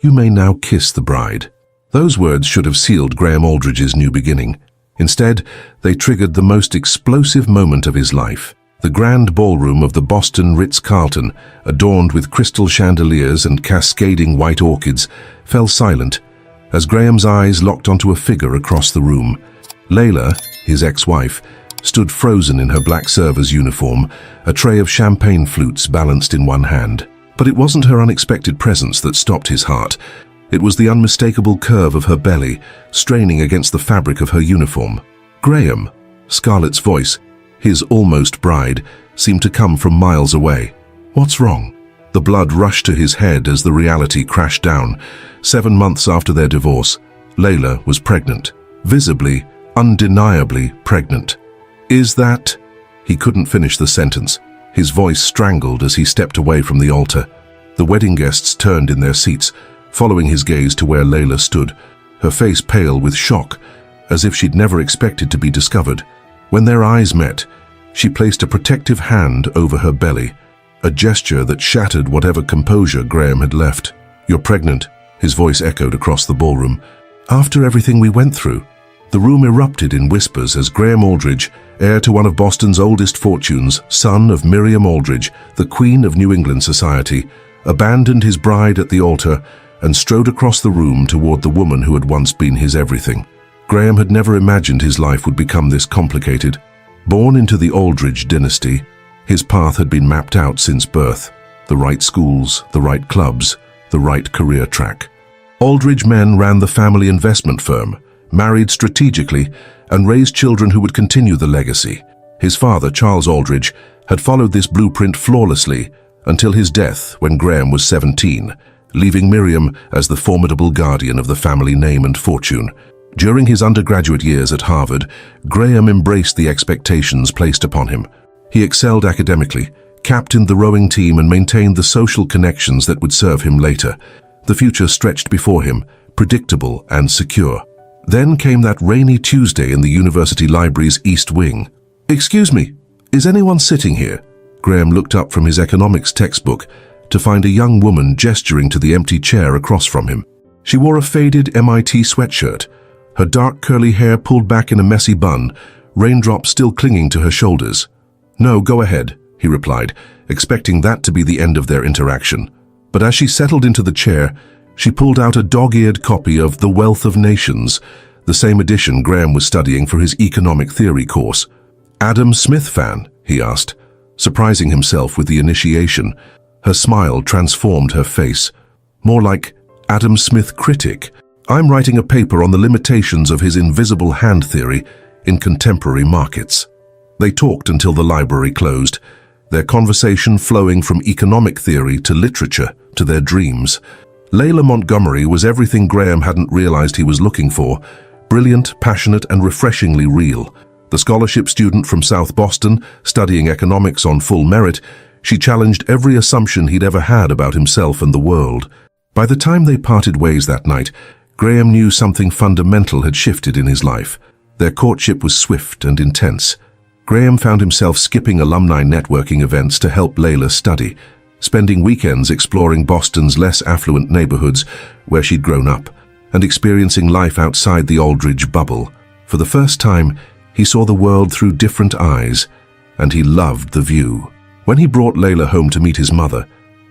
"You may now kiss the bride." Those words should have sealed Graham Aldridge's new beginning. Instead, they triggered the most explosive moment of his life. The grand ballroom of the Boston Ritz-Carlton, adorned with crystal chandeliers and cascading white orchids, fell silent as Graham's eyes locked onto a figure across the room. Layla, his ex-wife, stood frozen in her black server's uniform, a tray of champagne flutes balanced in one hand. But it wasn't her unexpected presence that stopped his heart. It was the unmistakable curve of her belly, straining against the fabric of her uniform. "Graham," Scarlett's voice, his almost bride, seemed to come from miles away. "What's wrong?" The blood rushed to his head as the reality crashed down. 7 months after their divorce, Layla was pregnant. Visibly, undeniably pregnant. "Is that—" He couldn't finish the sentence. His voice strangled as he stepped away from the altar. The wedding guests turned in their seats, following his gaze to where Layla stood, her face pale with shock, as if she'd never expected to be discovered. When their eyes met, she placed a protective hand over her belly, a gesture that shattered whatever composure Graham had left. "You're pregnant," his voice echoed across the ballroom. "After everything we went through." The room erupted in whispers as Graham Aldridge, heir to one of Boston's oldest fortunes, son of Miriam Aldridge, the Queen of New England society, abandoned his bride at the altar and strode across the room toward the woman who had once been his everything. Graham had never imagined his life would become this complicated. Born into the Aldridge dynasty, his path had been mapped out since birth. The right schools, the right clubs, the right career track. Aldridge men ran the family investment firm, married strategically, and raised children who would continue the legacy. His father, Charles Aldridge, had followed this blueprint flawlessly until his death when Graham was 17, leaving Miriam as the formidable guardian of the family name and fortune. During his undergraduate years at Harvard, Graham embraced the expectations placed upon him. He excelled academically, captained the rowing team, and maintained the social connections that would serve him later. The future stretched before him, predictable and secure. Then came that rainy Tuesday in the university library's East Wing. "Excuse me, is anyone sitting here?" Graham looked up from his economics textbook to find a young woman gesturing to the empty chair across from him. She wore a faded MIT sweatshirt, her dark curly hair pulled back in a messy bun, raindrops still clinging to her shoulders. "No, go ahead," he replied, expecting that to be the end of their interaction. But as she settled into the chair, she pulled out a dog-eared copy of The Wealth of Nations, the same edition Graham was studying for his economic theory course. "Adam Smith fan?" he asked, surprising himself with the initiation. Her smile transformed her face. "More like Adam Smith critic. I'm writing a paper on the limitations of his invisible hand theory in contemporary markets." They talked until the library closed, their conversation flowing from economic theory to literature to their dreams. Layla Montgomery was everything Graham hadn't realized he was looking for: brilliant, passionate, and refreshingly real. The scholarship student from South Boston, studying economics on full merit, she challenged every assumption he'd ever had about himself and the world. By the time they parted ways that night, Graham knew something fundamental had shifted in his life. Their courtship was swift and intense. Graham found himself skipping alumni networking events to help Layla study, spending weekends exploring Boston's less affluent neighborhoods where she'd grown up, and experiencing life outside the Aldridge bubble. For the first time, he saw the world through different eyes, and he loved the view. When he brought Layla home to meet his mother,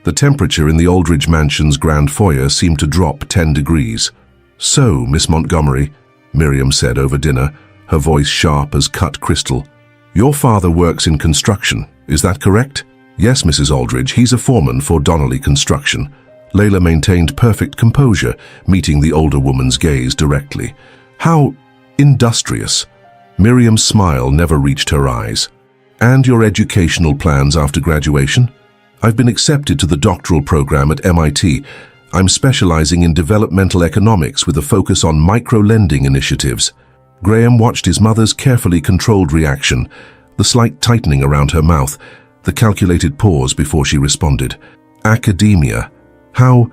the temperature in the Aldridge mansion's grand foyer seemed to drop 10 degrees. "So, Miss Montgomery," Miriam said over dinner, her voice sharp as cut crystal, "your father works in construction, is that correct?" "Yes, Mrs. Aldridge, he's a foreman for Donnelly Construction." Layla maintained perfect composure, meeting the older woman's gaze directly. "How industrious." Miriam's smile never reached her eyes. "And your educational plans after graduation?" "I've been accepted to the doctoral program at MIT. I'm specializing in developmental economics with a focus on micro-lending initiatives." Graham watched his mother's carefully controlled reaction, the slight tightening around her mouth, the calculated pause before she responded. "Academia. How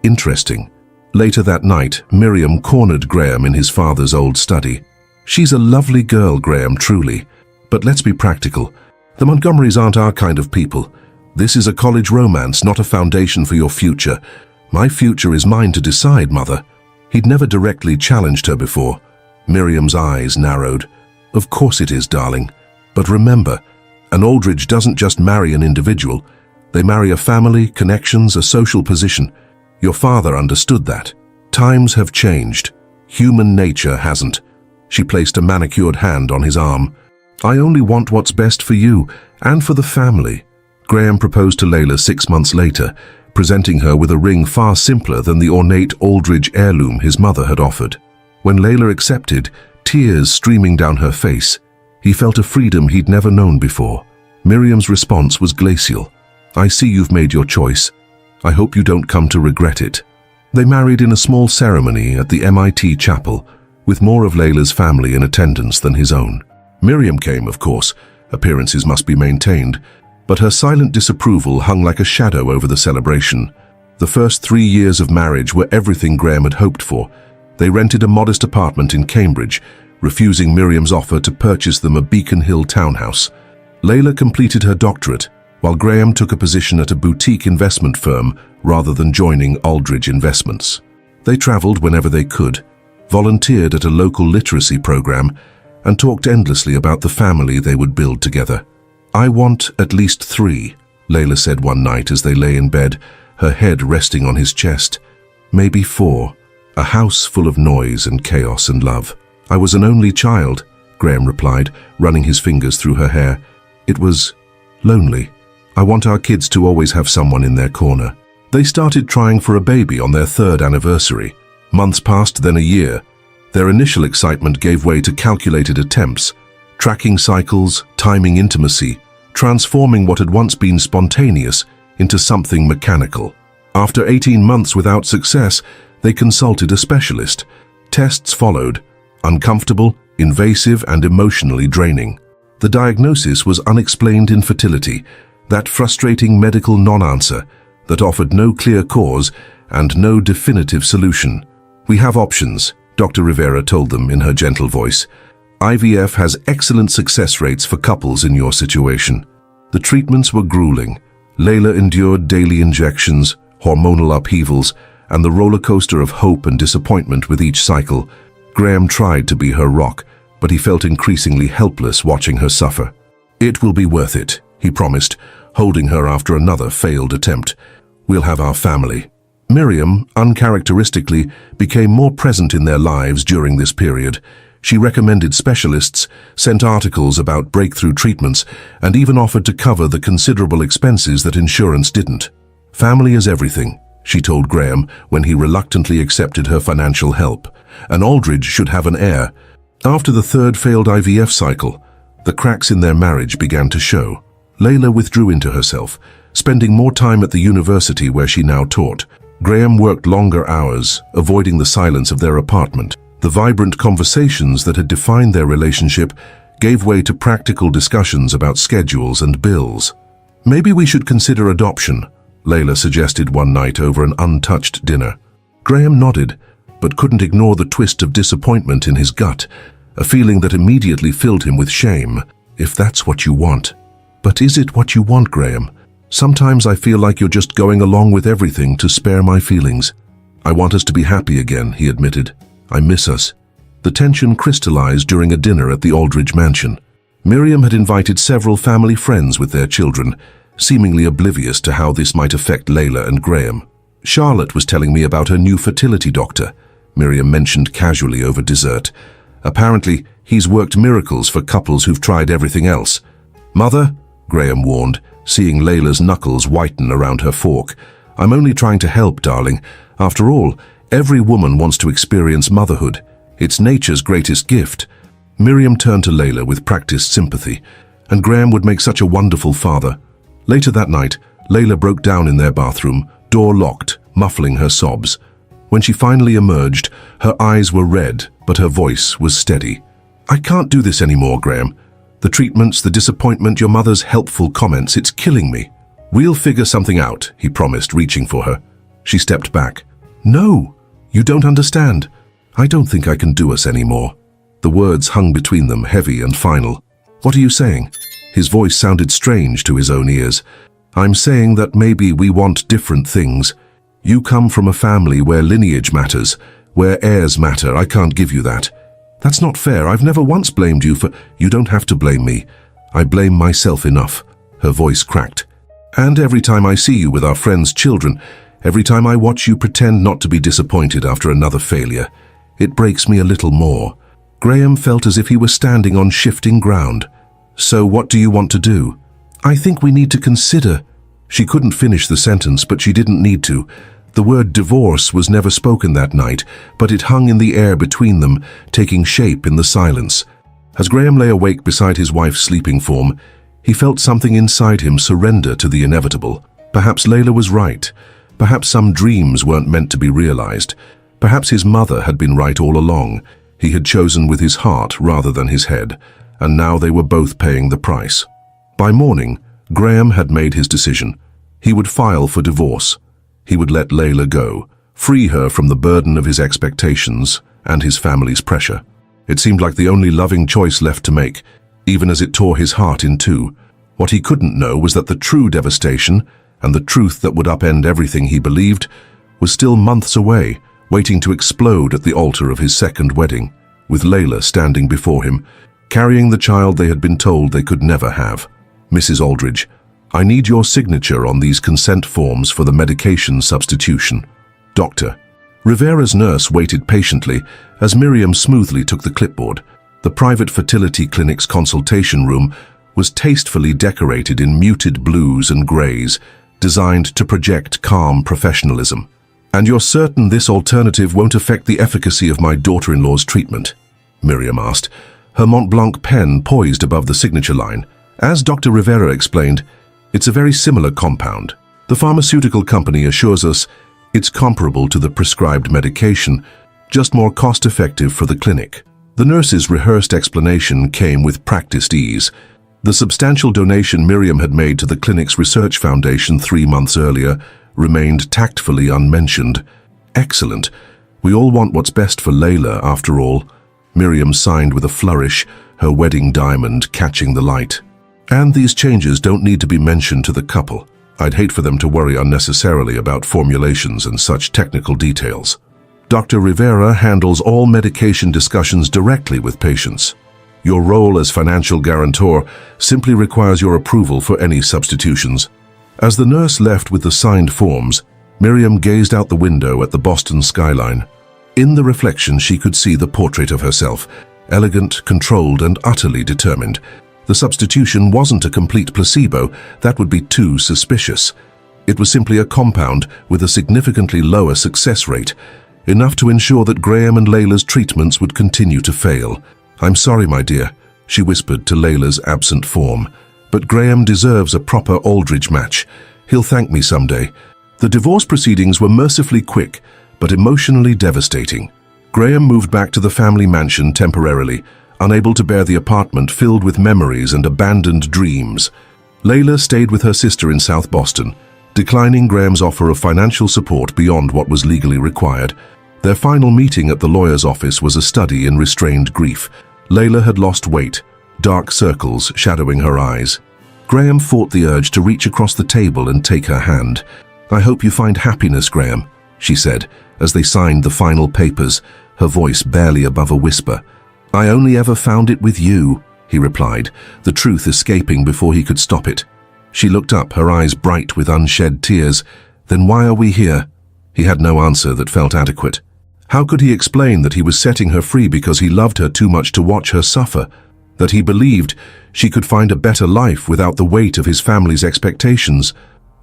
interesting." Later that night, Miriam cornered Graham in his father's old study. "She's a lovely girl, Graham, truly. But let's be practical. The Montgomerys aren't our kind of people. This is a college romance, not a foundation for your future. My future is mine to decide, Mother. He'd never directly challenged her before. Miriam's eyes narrowed. Of course it is, darling. But remember, an Aldridge doesn't just marry an individual. They marry a family, connections, a social position. Your father understood that. Times have changed. Human nature hasn't. She placed a manicured hand on his arm. I only want what's best for you and for the family. Graham proposed to Layla 6 months later, presenting her with a ring far simpler than the ornate Aldridge heirloom his mother had offered. When Layla accepted, tears streaming down her face, he felt a freedom he'd never known before. Miriam's response was glacial. I see you've made your choice. I hope you don't come to regret it. They married in a small ceremony at the MIT chapel, with more of Layla's family in attendance than his own. Miriam came, of course. Appearances must be maintained, but her silent disapproval hung like a shadow over the celebration. The first 3 years of marriage were everything Graham had hoped for. They rented a modest apartment in Cambridge, refusing Miriam's offer to purchase them a Beacon Hill townhouse. Layla completed her doctorate, while Graham took a position at a boutique investment firm rather than joining Aldridge Investments. They traveled whenever they could, volunteered at a local literacy program, and talked endlessly about the family they would build together. I want at least 3, Layla said one night as they lay in bed, her head resting on his chest. Maybe 4, a house full of noise and chaos and love. I was an only child, Graham replied, running his fingers through her hair. It was lonely. I want our kids to always have someone in their corner. They started trying for a baby on their 3rd anniversary. Months passed, then a year. Their initial excitement gave way to calculated attempts, tracking cycles, timing intimacy, transforming what had once been spontaneous into something mechanical. After 18 months without success, they consulted a specialist. Tests followed, uncomfortable, invasive, and emotionally draining. The diagnosis was unexplained infertility, that frustrating medical non-answer that offered no clear cause and no definitive solution. We have options, Dr. Rivera told them in her gentle voice. IVF has excellent success rates for couples in your situation. The treatments were grueling. Layla endured daily injections, hormonal upheavals, and the roller coaster of hope and disappointment with each cycle. Graham tried to be her rock, but he felt increasingly helpless watching her suffer. It will be worth it, he promised, holding her after another failed attempt. We'll have our family. Miriam, uncharacteristically, became more present in their lives during this period. She recommended specialists, sent articles about breakthrough treatments, and even offered to cover the considerable expenses that insurance didn't. Family is everything, she told Graham when he reluctantly accepted her financial help. An Aldridge should have an heir. After the 3rd failed IVF cycle, the cracks in their marriage began to show. Layla withdrew into herself, spending more time at the university where she now taught. Graham worked longer hours, avoiding the silence of their apartment. The vibrant conversations that had defined their relationship gave way to practical discussions about schedules and bills. Maybe we should consider adoption, Layla suggested one night over an untouched dinner. Graham nodded, but couldn't ignore the twist of disappointment in his gut, a feeling that immediately filled him with shame. If that's what you want. But is it what you want, Graham? Sometimes I feel like you're just going along with everything to spare my feelings. I want us to be happy again, he admitted. I miss us. The tension crystallized during a dinner at the Aldridge mansion. Miriam had invited several family friends with their children, seemingly oblivious to how this might affect Layla and Graham. Charlotte was telling me about her new fertility doctor, Miriam mentioned casually over dessert. Apparently, he's worked miracles for couples who've tried everything else. Mother, Graham warned, seeing Layla's knuckles whiten around her fork. I'm only trying to help, darling. After all, every woman wants to experience motherhood. It's nature's greatest gift. Miriam turned to Layla with practiced sympathy, and Graham would make such a wonderful father. Later that night, Layla broke down in their bathroom, door locked, muffling her sobs. When she finally emerged, her eyes were red, but her voice was steady. I can't do this anymore, Graham. The treatments, the disappointment, your mother's helpful comments, it's killing me. We'll figure something out, he promised, reaching for her. She stepped back. No, you don't understand. I don't think I can do us anymore. The words hung between them, heavy and final. What are you saying? His voice sounded strange to his own ears. I'm saying that maybe we want different things. You come from a family where lineage matters, where heirs matter. I can't give you that. That's not fair. I've never once blamed you for... You don't have to blame me. I blame myself enough. Her voice cracked. And every time I see you with our friends' children, every time I watch you pretend not to be disappointed after another failure, it breaks me a little more. Graham felt as if he were standing on shifting ground. So what do you want to do? I think we need to consider... She couldn't finish the sentence, but she didn't need to. The word divorce was never spoken that night, but it hung in the air between them, taking shape in the silence. As Graham lay awake beside his wife's sleeping form, he felt something inside him surrender to the inevitable. Perhaps Layla was right. Perhaps some dreams weren't meant to be realized. Perhaps his mother had been right all along. He had chosen with his heart rather than his head, and now they were both paying the price. By morning, Graham had made his decision. He would file for divorce. He would let Layla go, free her from the burden of his expectations and his family's pressure. It seemed like the only loving choice left to make, even as it tore his heart in two. What he couldn't know was that the true devastation, and the truth that would upend everything he believed, was still months away, waiting to explode at the altar of his second wedding, with Layla standing before him, carrying the child they had been told they could never have. Mrs. Aldridge, I need your signature on these consent forms for the medication substitution. Doctor. Rivera's nurse waited patiently as Miriam smoothly took the clipboard. The private fertility clinic's consultation room was tastefully decorated in muted blues and grays, designed to project calm professionalism. And you're certain this alternative won't affect the efficacy of my daughter-in-law's treatment? Miriam asked, her Mont Blanc pen poised above the signature line. As Dr. Rivera explained, it's a very similar compound. The pharmaceutical company assures us it's comparable to the prescribed medication, just more cost-effective for the clinic. The nurse's rehearsed explanation came with practiced ease. The substantial donation Miriam had made to the clinic's research foundation 3 months earlier remained tactfully unmentioned. Excellent. We all want what's best for Layla, after all. Miriam signed with a flourish, her wedding diamond catching the light. And these changes don't need to be mentioned to the couple. I'd hate for them to worry unnecessarily about formulations and such technical details. Dr. Rivera handles all medication discussions directly with patients. Your role as financial guarantor simply requires your approval for any substitutions. As the nurse left with the signed forms, Miriam gazed out the window at the Boston skyline. In the reflection, she could see the portrait of herself, elegant, controlled, and utterly determined. The substitution wasn't a complete placebo. That would be too suspicious. It was simply a compound with a significantly lower success rate, enough to ensure that Graham and Layla's treatments would continue to fail. I'm sorry, my dear, she whispered to Layla's absent form, but Graham deserves a proper Aldridge match. He'll thank me someday. The divorce proceedings were mercifully quick, but emotionally devastating. Graham moved back to the family mansion temporarily, unable to bear the apartment filled with memories and abandoned dreams. Layla stayed with her sister in South Boston, declining Graham's offer of financial support beyond what was legally required. Their final meeting at the lawyer's office was a study in restrained grief. Layla had lost weight, dark circles shadowing her eyes. Graham fought the urge to reach across the table and take her hand. I hope you find happiness, Graham, she said, as they signed the final papers, her voice barely above a whisper. I only ever found it with you, he replied, the truth escaping before he could stop it. She looked up, her eyes bright with unshed tears. Then why are we here? He had no answer that felt adequate. How could he explain that he was setting her free because he loved her too much to watch her suffer? That he believed she could find a better life without the weight of his family's expectations?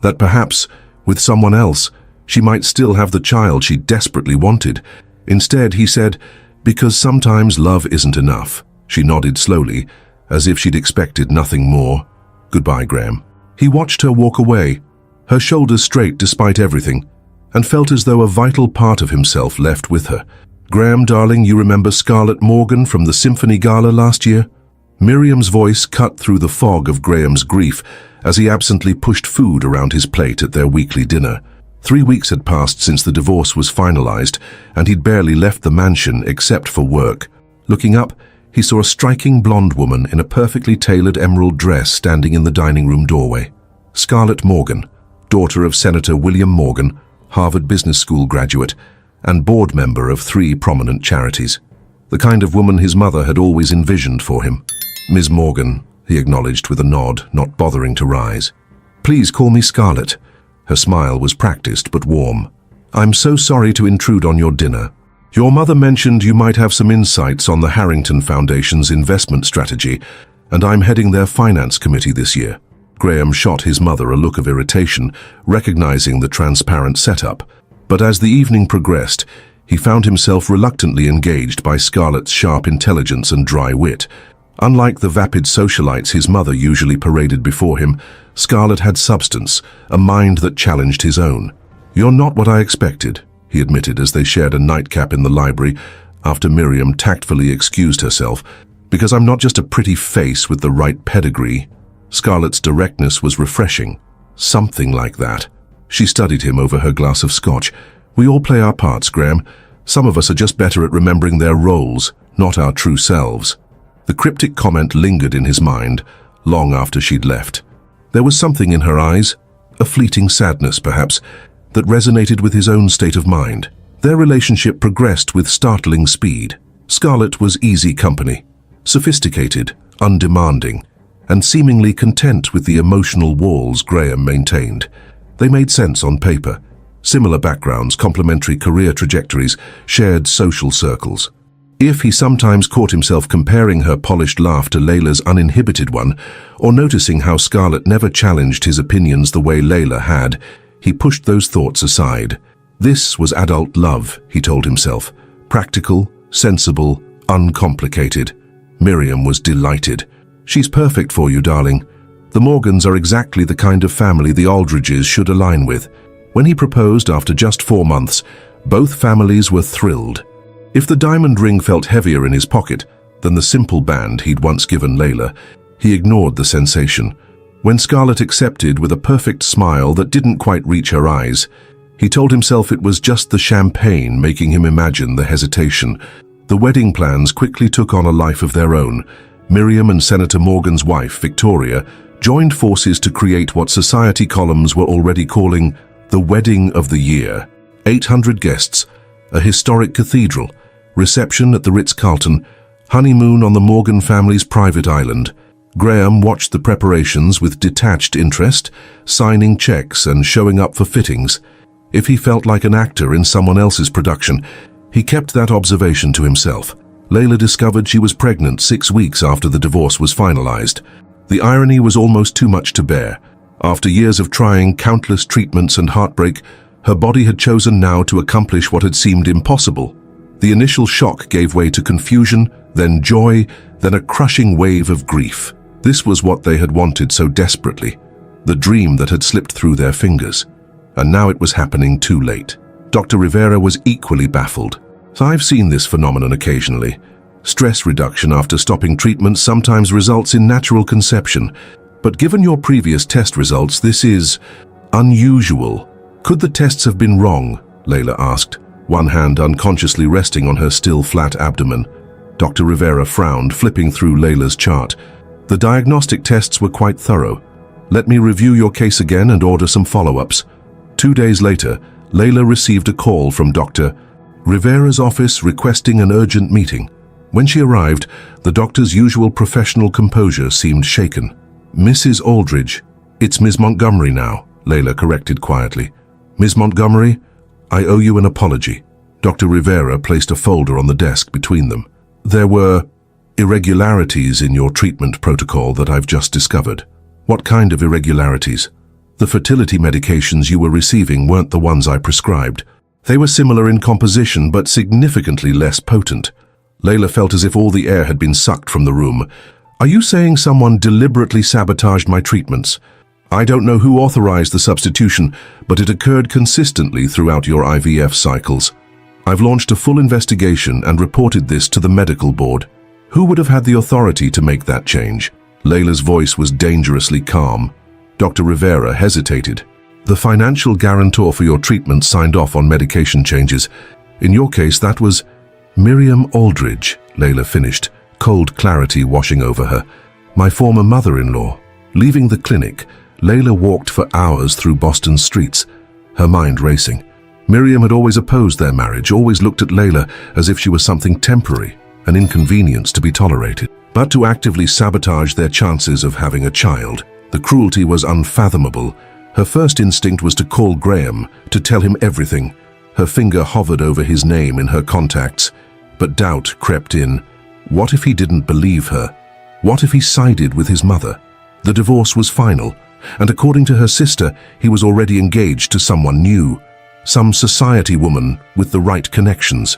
That perhaps, with someone else, she might still have the child she desperately wanted? Instead, he said, because sometimes love isn't enough. She nodded slowly, as if she'd expected nothing more. Goodbye, Graham. He watched her walk away, her shoulders straight despite everything, and felt as though a vital part of himself left with her. Graham, darling, you remember Scarlett Morgan from the Symphony Gala last year? Miriam's voice cut through the fog of Graham's grief as he absently pushed food around his plate at their weekly dinner. 3 weeks had passed since the divorce was finalized, and he'd barely left the mansion except for work. Looking up, he saw a striking blonde woman in a perfectly tailored emerald dress standing in the dining room doorway. Scarlett Morgan, daughter of Senator William Morgan, Harvard Business School graduate, and board member of 3 prominent charities. The kind of woman his mother had always envisioned for him. "Ms. Morgan," he acknowledged with a nod, not bothering to rise. "Please call me Scarlett." Her smile was practiced but warm. "I'm so sorry to intrude on your dinner. Your mother mentioned you might have some insights on the Harrington Foundation's investment strategy, and I'm heading their finance committee this year." Graham shot his mother a look of irritation, recognizing the transparent setup. But as the evening progressed, he found himself reluctantly engaged by Scarlett's sharp intelligence and dry wit. Unlike the vapid socialites his mother usually paraded before him, Scarlett had substance, a mind that challenged his own. "You're not what I expected," he admitted as they shared a nightcap in the library after Miriam tactfully excused herself, "because I'm not just a pretty face with the right pedigree." Scarlett's directness was refreshing. "Something like that." She studied him over her glass of scotch. "We all play our parts, Graham. Some of us are just better at remembering their roles, not our true selves." The cryptic comment lingered in his mind, long after she'd left. There was something in her eyes, a fleeting sadness perhaps, that resonated with his own state of mind. Their relationship progressed with startling speed. Scarlett was easy company, sophisticated, undemanding, and seemingly content with the emotional walls Graham maintained. They made sense on paper. Similar backgrounds, complementary career trajectories, shared social circles. If he sometimes caught himself comparing her polished laugh to Layla's uninhibited one, or noticing how Scarlett never challenged his opinions the way Layla had, he pushed those thoughts aside. This was adult love, he told himself. Practical, sensible, uncomplicated. Miriam was delighted. "She's perfect for you, darling. The Morgans are exactly the kind of family the Aldridges should align with." When he proposed after just 4 months, both families were thrilled. If the diamond ring felt heavier in his pocket than the simple band he'd once given Layla, he ignored the sensation. When Scarlett accepted with a perfect smile that didn't quite reach her eyes, he told himself it was just the champagne making him imagine the hesitation. The wedding plans quickly took on a life of their own. Miriam and Senator Morgan's wife, Victoria, joined forces to create what society columns were already calling the Wedding of the Year. 800 guests, a historic cathedral, reception at the Ritz-Carlton, honeymoon on the Morgan family's private island. Graham watched the preparations with detached interest, signing checks and showing up for fittings. If he felt like an actor in someone else's production, he kept that observation to himself. Layla discovered she was pregnant 6 weeks after the divorce was finalized. The irony was almost too much to bear. After years of trying countless treatments and heartbreak, her body had chosen now to accomplish what had seemed impossible. The initial shock gave way to confusion, then joy, then a crushing wave of grief. This was what they had wanted so desperately, the dream that had slipped through their fingers. And now it was happening too late. Dr. Rivera was equally baffled. "I've seen this phenomenon occasionally. Stress reduction after stopping treatment sometimes results in natural conception. But given your previous test results, this is unusual. Could the tests have been wrong?" Layla asked, one hand unconsciously resting on her still flat abdomen. Dr. Rivera frowned, flipping through Layla's chart. "The diagnostic tests were quite thorough. Let me review your case again and order some follow-ups." 2 days later, Layla received a call from Dr. Rivera's office requesting an urgent meeting. When she arrived, the doctor's usual professional composure seemed shaken. "Mrs. Aldridge, it's Ms. Montgomery now," Layla corrected quietly. "Ms. Montgomery, I owe you an apology." Dr. Rivera placed a folder on the desk between them. "There were irregularities in your treatment protocol that I've just discovered." "What kind of irregularities?" "The fertility medications you were receiving weren't the ones I prescribed. They were similar in composition but significantly less potent." Layla felt as if all the air had been sucked from the room. "Are you saying someone deliberately sabotaged my treatments?" "I don't know who authorized the substitution, but it occurred consistently throughout your IVF cycles. I've launched a full investigation and reported this to the medical board." "Who would have had the authority to make that change?" Layla's voice was dangerously calm. Dr. Rivera hesitated. "The financial guarantor for your treatment signed off on medication changes. In your case, that was Miriam Aldridge," Layla finished, cold clarity washing over her. "My former mother-in-law." Leaving the clinic, Layla walked for hours through Boston's streets, her mind racing. Miriam had always opposed their marriage, always looked at Layla as if she was something temporary, an inconvenience to be tolerated. But to actively sabotage their chances of having a child, the cruelty was unfathomable. Her first instinct was to call Graham, to tell him everything. Her finger hovered over his name in her contacts, but doubt crept in. What if he didn't believe her? What if he sided with his mother? The divorce was final, and according to her sister, he was already engaged to someone new, some society woman with the right connections.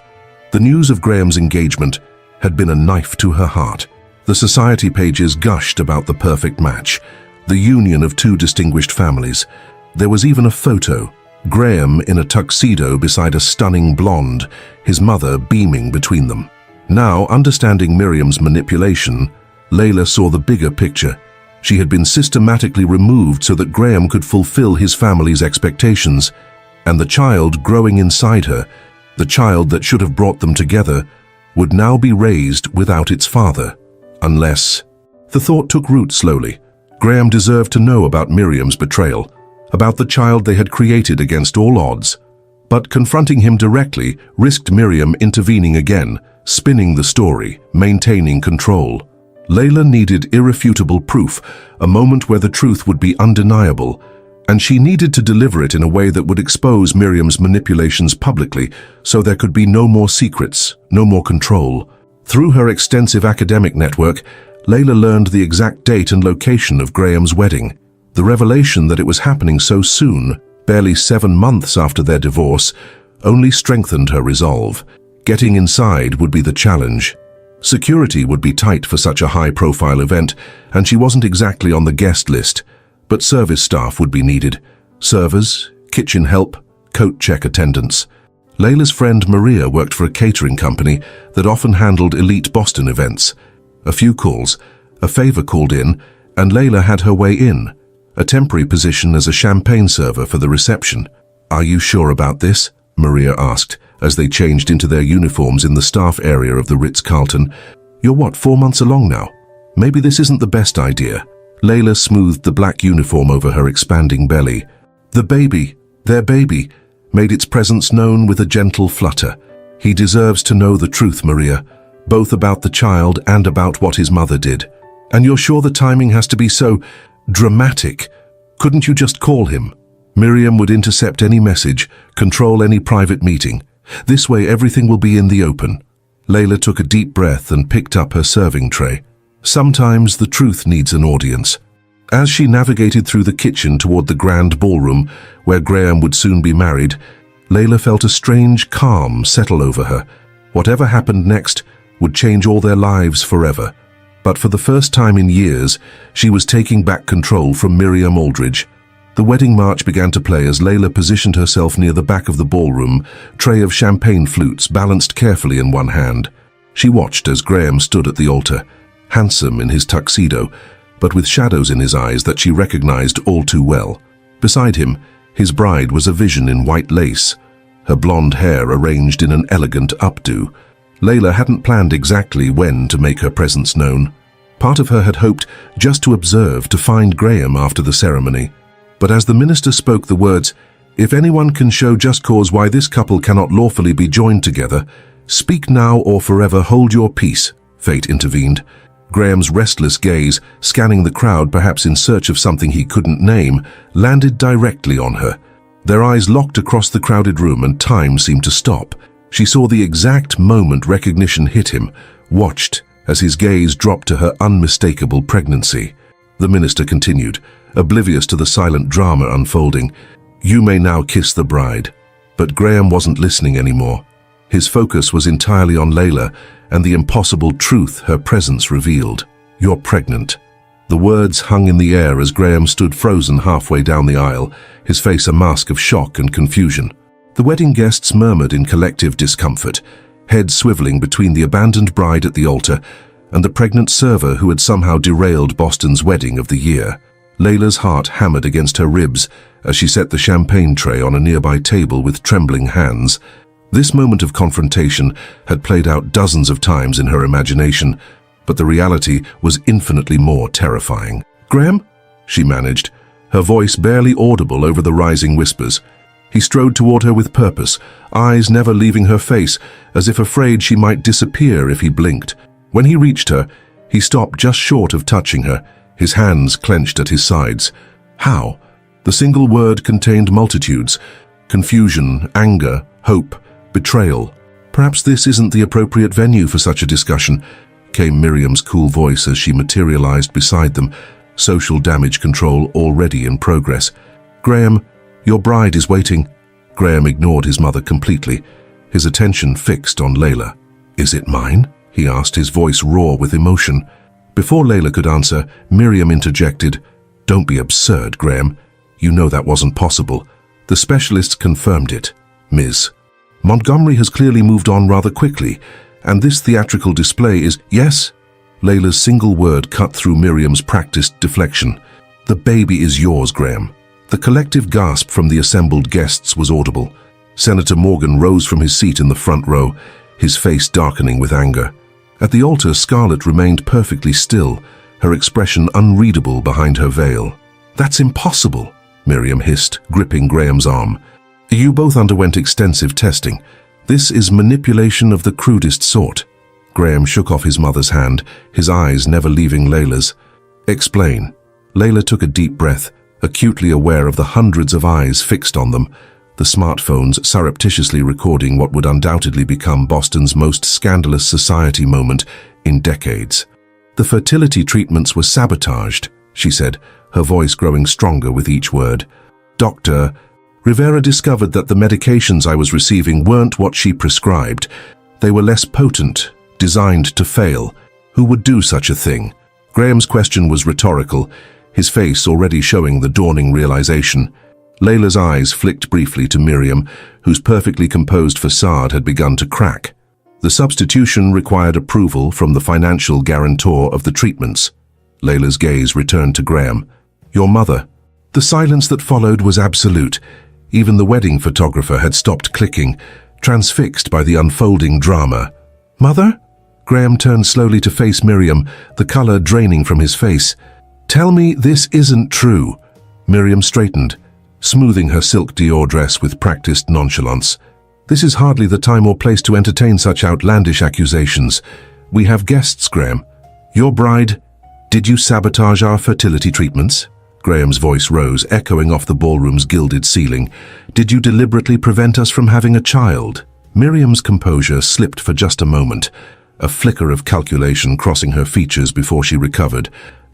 The news of Graham's engagement had been a knife to her heart. The society pages gushed about the perfect match, the union of two distinguished families. There was even a photo, Graham in a tuxedo beside a stunning blonde, his mother beaming between them. Now, understanding Miriam's manipulation, Layla saw the bigger picture. She had been systematically removed so that Graham could fulfill his family's expectations, and the child growing inside her, the child that should have brought them together, would now be raised without its father. Unless... The thought took root slowly. Graham deserved to know about Miriam's betrayal, about the child they had created against all odds. But confronting him directly risked Miriam intervening again, spinning the story, maintaining control. Layla needed irrefutable proof, a moment where the truth would be undeniable, and she needed to deliver it in a way that would expose Miriam's manipulations publicly, so there could be no more secrets, no more control. Through her extensive academic network, Layla learned the exact date and location of Graham's wedding. The revelation that it was happening so soon, barely 7 months after their divorce, only strengthened her resolve. Getting inside would be the challenge. Security would be tight for such a high-profile event, and she wasn't exactly on the guest list, but service staff would be needed. Servers, kitchen help, coat check attendants. Layla's friend Maria worked for a catering company that often handled elite Boston events. A few calls, a favor called in, and Layla had her way in, a temporary position as a champagne server for the reception. "Are you sure about this?" Maria asked, as they changed into their uniforms in the staff area of the Ritz-Carlton. "You're what, 4 months along now? Maybe this isn't the best idea." Layla smoothed the black uniform over her expanding belly. The baby, their baby, made its presence known with a gentle flutter. "He deserves to know the truth, Maria, both about the child and about what his mother did. And you're sure the timing has to be so dramatic? Couldn't you just call him?" Miriam would intercept any message, control any private meeting. This way everything will be in the open. Layla took a deep breath and picked up her serving tray. Sometimes the truth needs an audience. As she navigated through the kitchen toward the grand ballroom, where Graham would soon be married, Layla felt a strange calm settle over her. Whatever happened next would change all their lives forever. But for the first time in years, she was taking back control from Miriam Aldridge. The wedding march began to play as Layla positioned herself near the back of the ballroom, tray of champagne flutes balanced carefully in one hand. She watched as Graham stood at the altar, handsome in his tuxedo, but with shadows in his eyes that she recognized all too well. Beside him, his bride was a vision in white lace, her blonde hair arranged in an elegant updo. Layla hadn't planned exactly when to make her presence known. Part of her had hoped just to observe, to find Graham after the ceremony. But as the minister spoke the words, "If anyone can show just cause why this couple cannot lawfully be joined together, speak now or forever hold your peace," fate intervened. Graham's restless gaze, scanning the crowd perhaps in search of something he couldn't name, landed directly on her. Their eyes locked across the crowded room and time seemed to stop. She saw the exact moment recognition hit him, watched as his gaze dropped to her unmistakable pregnancy. The minister continued, oblivious to the silent drama unfolding. "You may now kiss the bride." But Graham wasn't listening anymore. His focus was entirely on Layla and the impossible truth her presence revealed. "You're pregnant." The words hung in the air as Graham stood frozen halfway down the aisle, his face a mask of shock and confusion. The wedding guests murmured in collective discomfort, heads swiveling between the abandoned bride at the altar and the pregnant server who had somehow derailed Boston's wedding of the year. Layla's heart hammered against her ribs as she set the champagne tray on a nearby table with trembling hands. This moment of confrontation had played out dozens of times in her imagination, but the reality was infinitely more terrifying. "Graham?" she managed, her voice barely audible over the rising whispers. He strode toward her with purpose, eyes never leaving her face, as if afraid she might disappear if he blinked. When he reached her, he stopped just short of touching her, his hands clenched at his sides. How? The single word contained multitudes. Confusion, anger, hope, betrayal. Perhaps this isn't the appropriate venue for such a discussion, came Miriam's cool voice as she materialized beside them, social damage control already in progress. Graham, your bride is waiting. Graham ignored his mother completely, his attention fixed on Layla. Is it mine? He asked, his voice raw with emotion. Before Layla could answer, Miriam interjected. Don't be absurd, Graham. You know that wasn't possible. The specialists confirmed it, Ms. Montgomery has clearly moved on rather quickly, and this theatrical display is, yes? Layla's single word cut through Miriam's practiced deflection. The baby is yours, Graham. The collective gasp from the assembled guests was audible. Senator Morgan rose from his seat in the front row, his face darkening with anger. At the altar, Scarlett remained perfectly still, her expression unreadable behind her veil. That's impossible, Miriam hissed, gripping Graham's arm. You both underwent extensive testing. This is manipulation of the crudest sort. Graham shook off his mother's hand, his eyes never leaving Layla's. Explain. Layla took a deep breath, acutely aware of the hundreds of eyes fixed on them, the smartphones surreptitiously recording what would undoubtedly become Boston's most scandalous society moment in decades. The fertility treatments were sabotaged, she said, her voice growing stronger with each word. Dr. Rivera discovered that the medications I was receiving weren't what she prescribed. They were less potent, designed to fail. Who would do such a thing? Graham's question was rhetorical, his face already showing the dawning realization. Layla's eyes flicked briefly to Miriam, whose perfectly composed facade had begun to crack. The substitution required approval from the financial guarantor of the treatments. Layla's gaze returned to Graham. Your mother. The silence that followed was absolute. Even the wedding photographer had stopped clicking, transfixed by the unfolding drama. Mother? Graham turned slowly to face Miriam, the color draining from his face. Tell me this isn't true. Miriam straightened, smoothing her silk Dior dress with practiced nonchalance. This is hardly the time or place to entertain such outlandish accusations. We have guests, Graham. Your bride. Did you sabotage our fertility treatments? Graham's voice rose, echoing off the ballroom's gilded ceiling. Did you deliberately prevent us from having a child? Miriam's composure slipped for just a moment, a flicker of calculation crossing her features before she recovered.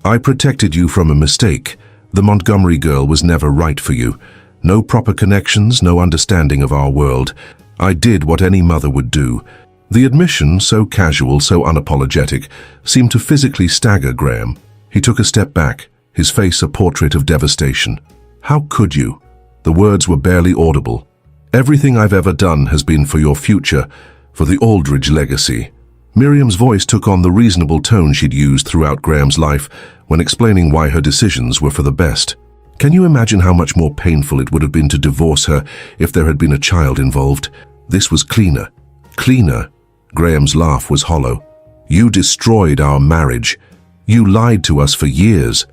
I protected you from a mistake. The Montgomery girl was never right for you. No proper connections, no understanding of our world. I did what any mother would do. The admission, so casual, so unapologetic, seemed to physically stagger Graham. He took a step back, his face a portrait of devastation. How could you? The words were barely audible. Everything I've ever done has been for your future, for the Aldridge legacy. Miriam's voice took on the reasonable tone she'd used throughout Graham's life when explaining why her decisions were for the best. Can you imagine how much more painful it would have been to divorce her if there had been a child involved? This was cleaner. Cleaner. Graham's laugh was hollow. You destroyed our marriage. You lied to us for years.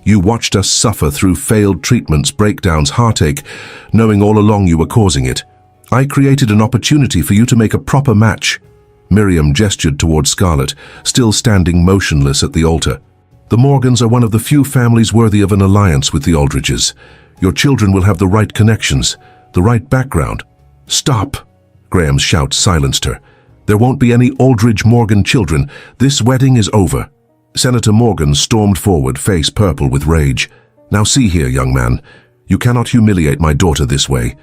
You watched us suffer through failed treatments, breakdowns, heartache, knowing all along you were causing it. I created an opportunity for you to make a proper match. Miriam gestured toward Scarlett, still standing motionless at the altar. The Morgans are one of the few families worthy of an alliance with the Aldridges. Your children will have the right connections, the right background. Stop! Graham's shout silenced her. There won't be any Aldridge-Morgan children. This wedding is over. Senator Morgan stormed forward, face purple with rage. Now see here, young man. You cannot humiliate my daughter this way.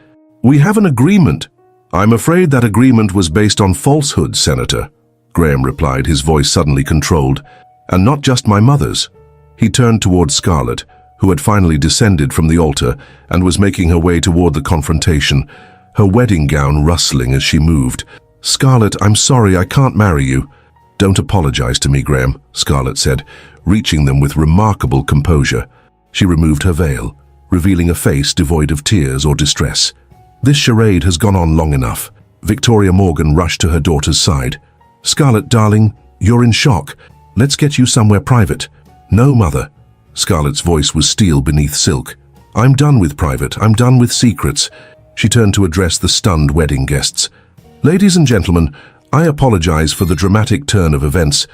We have an agreement. I'm afraid that agreement was based on falsehood, Senator. Graham replied, his voice suddenly controlled. And not just my mother's. He turned toward Scarlett, who had finally descended from the altar and was making her way toward the confrontation, her wedding gown rustling as she moved. Scarlett, I'm sorry, I can't marry you. Don't apologize to me, Graham, Scarlett said, reaching them with remarkable composure. She removed her veil, revealing a face devoid of tears or distress. This charade has gone on long enough. Victoria Morgan rushed to her daughter's side. Scarlett, darling, you're in shock. Let's get you somewhere private. No, Mother. Scarlett's voice was steel beneath silk. I'm done with private. I'm done with secrets. She turned to address the stunned wedding guests. "Ladies and gentlemen, I apologize for the dramatic turn of events,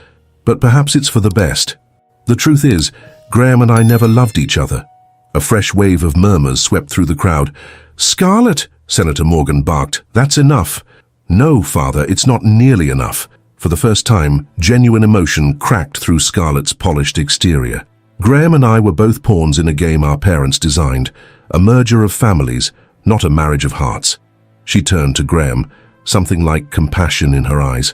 but perhaps it's for the best. The truth is, Graham and I never loved each other." A fresh wave of murmurs swept through the crowd. "Scarlett," Senator Morgan barked, "that's enough." "No, Father, it's not nearly enough." For the first time, genuine emotion cracked through Scarlett's polished exterior. "Graham and I were both pawns in a game our parents designed, a merger of families, not a marriage of hearts." She turned to Graham, something like compassion in her eyes.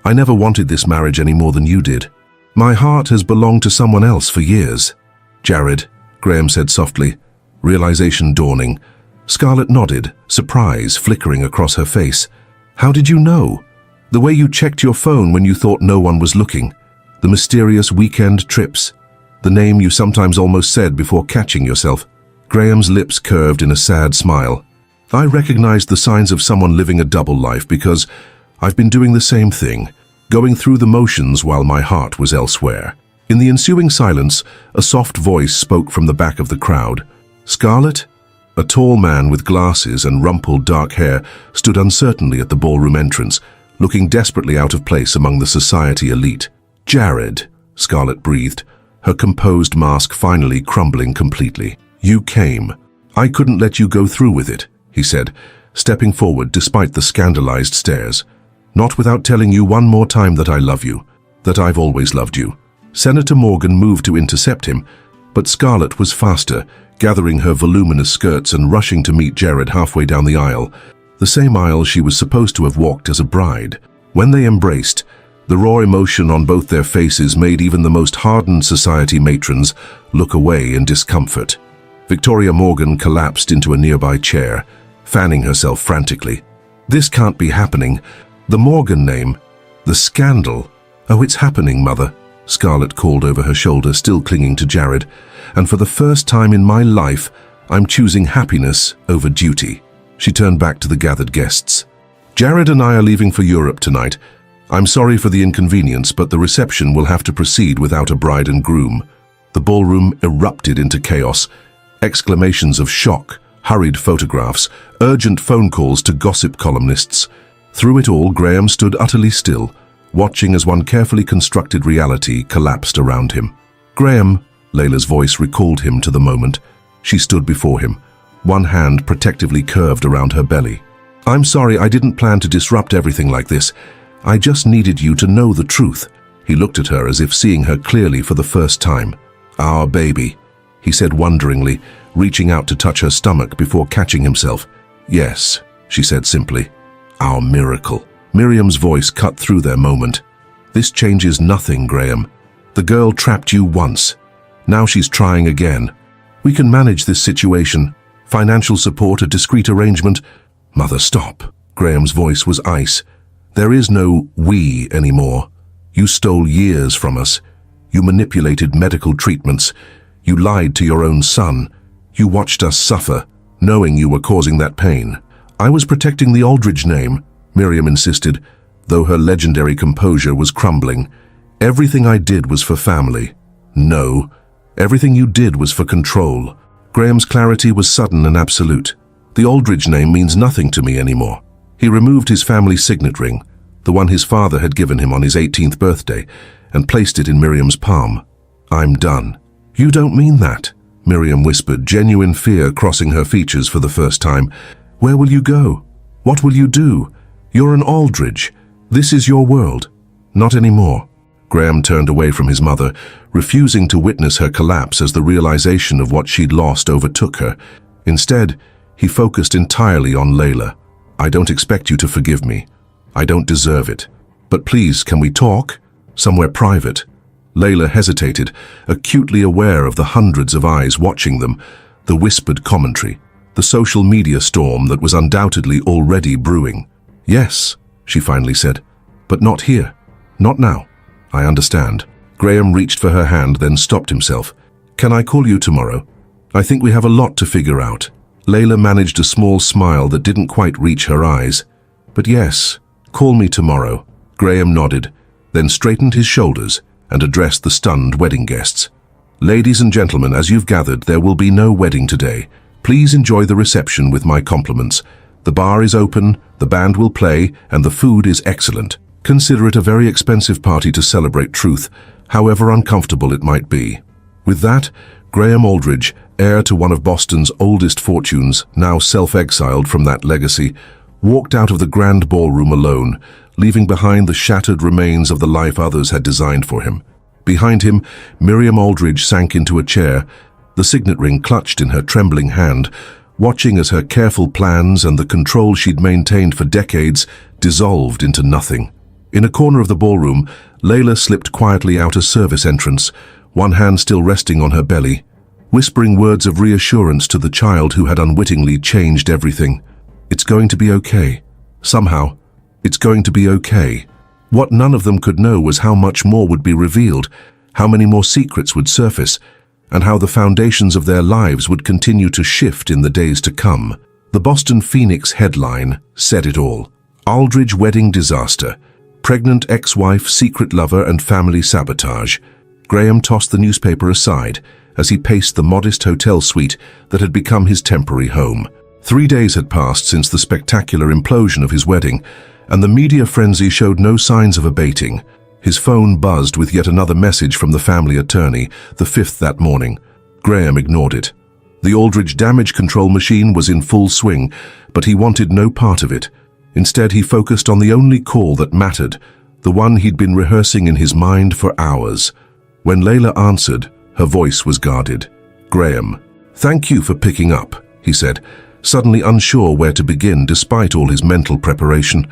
"I never wanted this marriage any more than you did. My heart has belonged to someone else for years." "Jared," Graham said softly, realization dawning. Scarlett nodded, surprise flickering across her face. "How did you know?" "The way you checked your phone when you thought no one was looking. The mysterious weekend trips. The name you sometimes almost said before catching yourself." Graham's lips curved in a sad smile. "I recognized the signs of someone living a double life because I've been doing the same thing, going through the motions while my heart was elsewhere." In the ensuing silence, a soft voice spoke from the back of the crowd. "Scarlett?" A tall man with glasses and rumpled dark hair stood uncertainly at the ballroom entrance, looking desperately out of place among the society elite. "Jared," Scarlett breathed, her composed mask finally crumbling completely. "You came. I couldn't let you go through with it," he said, stepping forward despite the scandalized stares. "Not without telling you one more time that I love you, that I've always loved you." Senator Morgan moved to intercept him, but Scarlett was faster, gathering her voluminous skirts and rushing to meet Jared halfway down the aisle, the same aisle she was supposed to have walked as a bride. When they embraced, the raw emotion on both their faces made even the most hardened society matrons look away in discomfort. Victoria Morgan collapsed into a nearby chair, fanning herself frantically. "This can't be happening. The Morgan name. The scandal. Oh, it's happening, Mother," Scarlett called over her shoulder, still clinging to Jared. "And for the first time in my life, I'm choosing happiness over duty." She turned back to the gathered guests. "Jared and I are leaving for Europe tonight. I'm sorry for the inconvenience, but the reception will have to proceed without a bride and groom." The ballroom erupted into chaos. Exclamations of shock, hurried photographs, urgent phone calls to gossip columnists. Through it all, Graham stood utterly still, watching as one carefully constructed reality collapsed around him. "Graham," Layla's voice recalled him to the moment. She stood before him, one hand protectively curved around her belly. "I'm sorry, I didn't plan to disrupt everything like this. I just needed you to know the truth." He looked at her as if seeing her clearly for the first time. "Our baby," he said wonderingly, reaching out to touch her stomach before catching himself. "Yes," she said simply. "Our miracle." Miriam's voice cut through their moment. "This changes nothing, Graham. The girl trapped you once. Now she's trying again. We can manage this situation. Financial support, a discreet arrangement." "Mother, stop." Graham's voice was ice. "There is no we anymore. You stole years from us. You manipulated medical treatments. You lied to your own son. You watched us suffer, knowing you were causing that pain." "I was protecting the Aldridge name," Miriam insisted, though her legendary composure was crumbling. "Everything I did was for family." "No, everything you did was for control." Graham's clarity was sudden and absolute. "The Aldridge name means nothing to me anymore." He removed his family signet ring, the one his father had given him on his 18th birthday, and placed it in Miriam's palm. "I'm done." "You don't mean that," Miriam whispered, genuine fear crossing her features for the first time. "Where will you go? What will you do? You're an Aldridge. This is your world." "Not anymore." Graham turned away from his mother, refusing to witness her collapse as the realization of what she'd lost overtook her. Instead, he focused entirely on Layla. "I don't expect you to forgive me. I don't deserve it. But please, can we talk? Somewhere private." Layla hesitated, acutely aware of the hundreds of eyes watching them, the whispered commentary, the social media storm that was undoubtedly already brewing. "Yes," she finally said, "but not here. Not now." "I understand." Graham reached for her hand, then stopped himself. "Can I call you tomorrow? I think we have a lot to figure out." Layla managed a small smile that didn't quite reach her eyes. "But yes, call me tomorrow." Graham nodded, then straightened his shoulders and addressed the stunned wedding guests. "Ladies and gentlemen, as you've gathered, there will be no wedding today. Please enjoy the reception with my compliments. The bar is open, the band will play, and the food is excellent. Consider it a very expensive party to celebrate truth, however uncomfortable it might be." With that, Graham Aldridge, heir to one of Boston's oldest fortunes, now self-exiled from that legacy, walked out of the grand ballroom alone, leaving behind the shattered remains of the life others had designed for him. Behind him, Miriam Aldridge sank into a chair, the signet ring clutched in her trembling hand, watching as her careful plans and the control she'd maintained for decades dissolved into nothing. In a corner of the ballroom, Layla slipped quietly out a service entrance, one hand still resting on her belly, whispering words of reassurance to the child who had unwittingly changed everything. "It's going to be okay. Somehow, it's going to be okay." What none of them could know was how much more would be revealed, how many more secrets would surface, and how the foundations of their lives would continue to shift in the days to come. The Boston Phoenix headline said it all. Aldridge wedding disaster. Pregnant ex-wife, secret lover, and family sabotage. Graham tossed the newspaper aside as he paced the modest hotel suite that had become his temporary home. 3 days had passed since the spectacular implosion of his wedding, and the media frenzy showed no signs of abating. His phone buzzed with yet another message from the family attorney, the 5th that morning. Graham ignored it. The Aldridge damage control machine was in full swing, but he wanted no part of it. Instead, he focused on the only call that mattered, the one he'd been rehearsing in his mind for hours. When Layla answered, her voice was guarded. "Graham, thank you for picking up," he said, suddenly unsure where to begin despite all his mental preparation.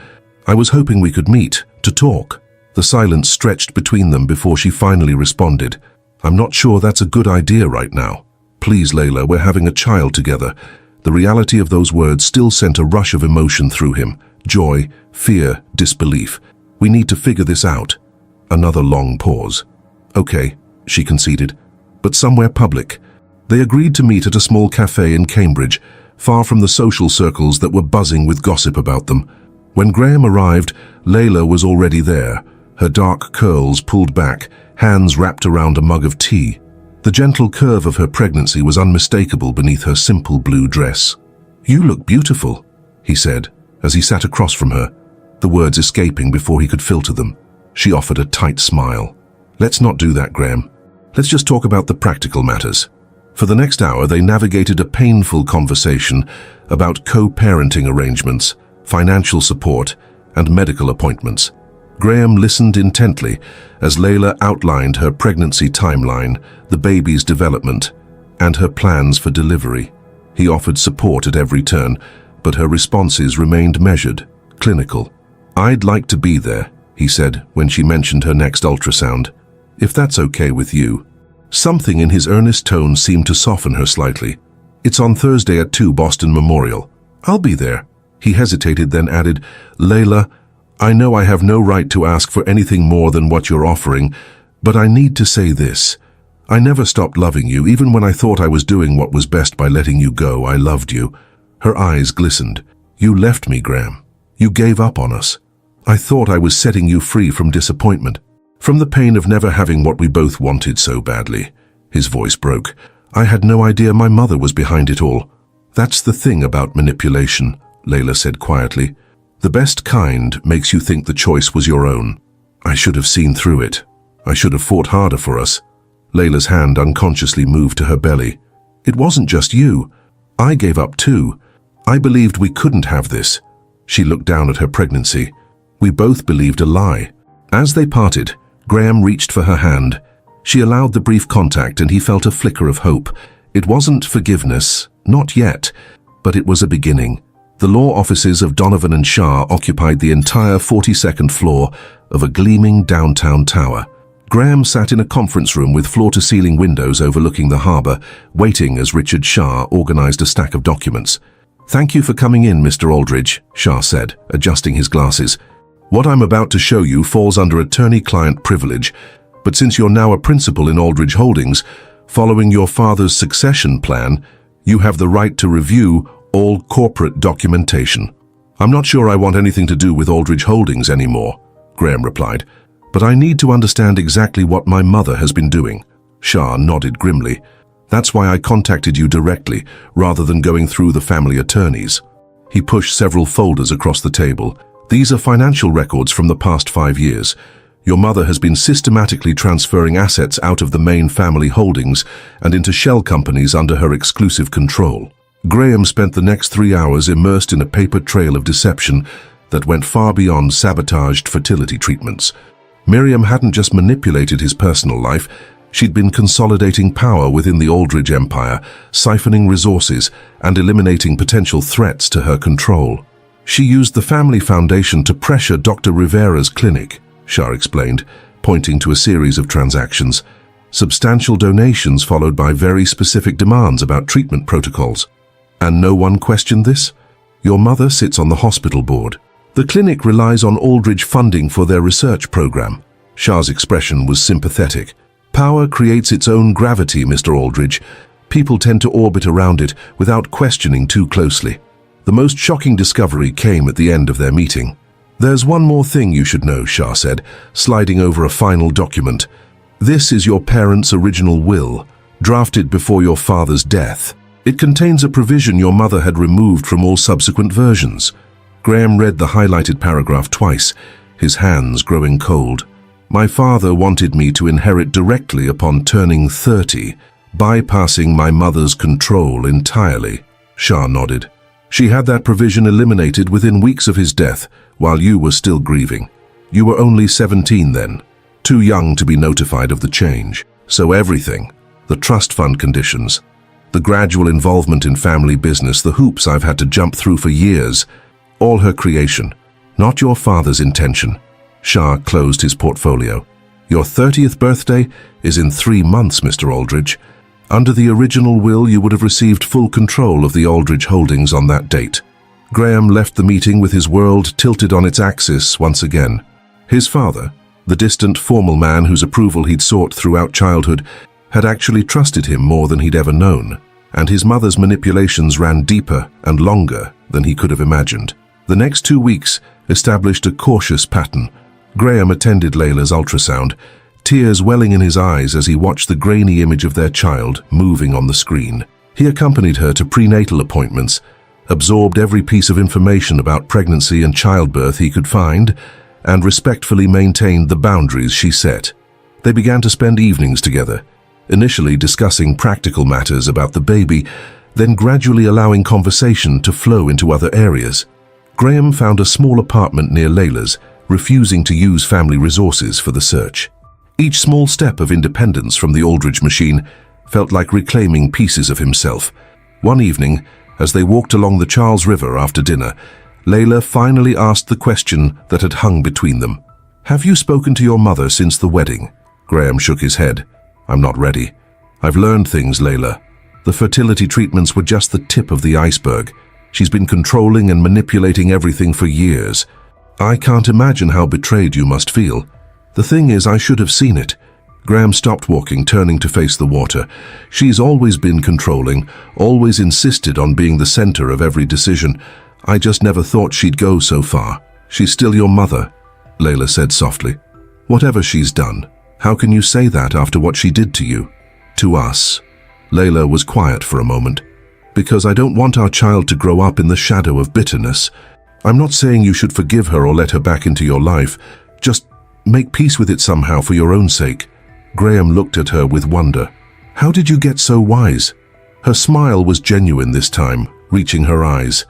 "I was hoping we could meet, to talk." The silence stretched between them before she finally responded. "I'm not sure that's a good idea right now. Please, Layla, we're having a child together." The reality of those words still sent a rush of emotion through him. Joy, fear, disbelief. "We need to figure this out." Another long pause. "Okay," she conceded, "but somewhere public." They agreed to meet at a small cafe in Cambridge, far from the social circles that were buzzing with gossip about them. When Graham arrived, Layla was already there, her dark curls pulled back, hands wrapped around a mug of tea. The gentle curve of her pregnancy was unmistakable beneath her simple blue dress. "You look beautiful," he said, as he sat across from her, the words escaping before he could filter them. She offered a tight smile. "Let's not do that, Graham. Let's just talk about the practical matters." For the next hour, they navigated a painful conversation about co-parenting arrangements, financial support, and medical appointments. Graham listened intently as Layla outlined her pregnancy timeline, the baby's development, and her plans for delivery. He offered support at every turn, but her responses remained measured, clinical. "I'd like to be there," he said when she mentioned her next ultrasound. "If that's okay with you." Something in his earnest tone seemed to soften her slightly. "It's on Thursday at 2 Boston Memorial. I'll be there." He hesitated, then added, "Layla, I know I have no right to ask for anything more than what you're offering, but I need to say this. I never stopped loving you, even when I thought I was doing what was best by letting you go. I loved you." Her eyes glistened. "You left me, Graham. You gave up on us. I thought I was setting you free from disappointment, from the pain of never having what we both wanted so badly." His voice broke. "I had no idea my mother was behind it all." "That's the thing about manipulation," Layla said quietly. "The best kind makes you think the choice was your own. I should have seen through it. I should have fought harder for us." Layla's hand unconsciously moved to her belly. "It wasn't just you. I gave up too. I believed we couldn't have this." She looked down at her pregnancy. "We both believed a lie." As they parted, Graham reached for her hand. She allowed the brief contact, and he felt a flicker of hope. It wasn't forgiveness, not yet, but it was a beginning. The law offices of Donovan and Shah occupied the entire 42nd floor of a gleaming downtown tower. Graham sat in a conference room with floor-to-ceiling windows overlooking the harbor, waiting as Richard Shah organized a stack of documents. "Thank you for coming in, Mr. Aldridge," Shah said, adjusting his glasses. "What I'm about to show you falls under attorney-client privilege, but since you're now a principal in Aldridge Holdings, following your father's succession plan, you have the right to review all corporate documentation." "I'm not sure I want anything to do with Aldridge Holdings anymore," Graham replied, "but I need to understand exactly what my mother has been doing." Shah nodded grimly. That's why I contacted you directly, rather than going through the family attorneys." He pushed several folders across the table. "These are financial records from the past 5 years. Your mother has been systematically transferring assets out of the main family holdings and into shell companies under her exclusive control." Graham spent the next 3 hours immersed in a paper trail of deception that went far beyond sabotaged fertility treatments. Miriam hadn't just manipulated his personal life, she'd been consolidating power within the Aldridge empire, siphoning resources and eliminating potential threats to her control. "She used the family foundation to pressure Dr. Rivera's clinic," Shah explained, pointing to a series of transactions. "Substantial donations followed by very specific demands about treatment protocols. And no one questioned this? Your mother sits on the hospital board. The clinic relies on Aldridge funding for their research program." Shah's expression was sympathetic. "Power creates its own gravity, Mr. Aldridge. People tend to orbit around it without questioning too closely." The most shocking discovery came at the end of their meeting. "There's one more thing you should know," Shah said, sliding over a final document. "This is your parents' original will, drafted before your father's death. It contains a provision your mother had removed from all subsequent versions." Graham read the highlighted paragraph twice, his hands growing cold. "My father wanted me to inherit directly upon turning 30, bypassing my mother's control entirely." Shah nodded. "She had that provision eliminated within weeks of his death, while you were still grieving. You were only 17 then, too young to be notified of the change. So everything, the trust fund conditions, the gradual involvement in family business, the hoops I've had to jump through for years, all her creation, not your father's intention." Shah closed his portfolio. "Your 30th birthday is in 3 months, Mr. Aldridge. Under the original will, you would have received full control of the Aldridge holdings on that date." Graham left the meeting with his world tilted on its axis once again. His father, the distant, formal man whose approval he'd sought throughout childhood, had actually trusted him more than he'd ever known, and his mother's manipulations ran deeper and longer than he could have imagined. The next 2 weeks established a cautious pattern. Graham attended Layla's ultrasound, tears welling in his eyes as he watched the grainy image of their child moving on the screen. He accompanied her to prenatal appointments, absorbed every piece of information about pregnancy and childbirth he could find, and respectfully maintained the boundaries she set. They began to spend evenings together, initially discussing practical matters about the baby, then gradually allowing conversation to flow into other areas. Graham found a small apartment near Layla's, refusing to use family resources for the search. Each small step of independence from the Aldridge machine felt like reclaiming pieces of himself. One evening, as they walked along the Charles River after dinner, Layla finally asked the question that had hung between them. "Have you spoken to your mother since the wedding?" Graham shook his head. "I'm not ready. I've learned things, Layla. The fertility treatments were just the tip of the iceberg. She's been controlling and manipulating everything for years. I can't imagine how betrayed you must feel. The thing is, I should have seen it." Graham stopped walking, turning to face the water. "She's always been controlling, always insisted on being the center of every decision. I just never thought she'd go so far. She's still your mother," Layla said softly. "Whatever she's done, how can you say that after what she did to you? To us?" Layla was quiet for a moment. "Because I don't want our child to grow up in the shadow of bitterness. I'm not saying you should forgive her or let her back into your life. Just make peace with it somehow for your own sake." Graham looked at her with wonder. "How did you get so wise?" Her smile was genuine this time, reaching her eyes.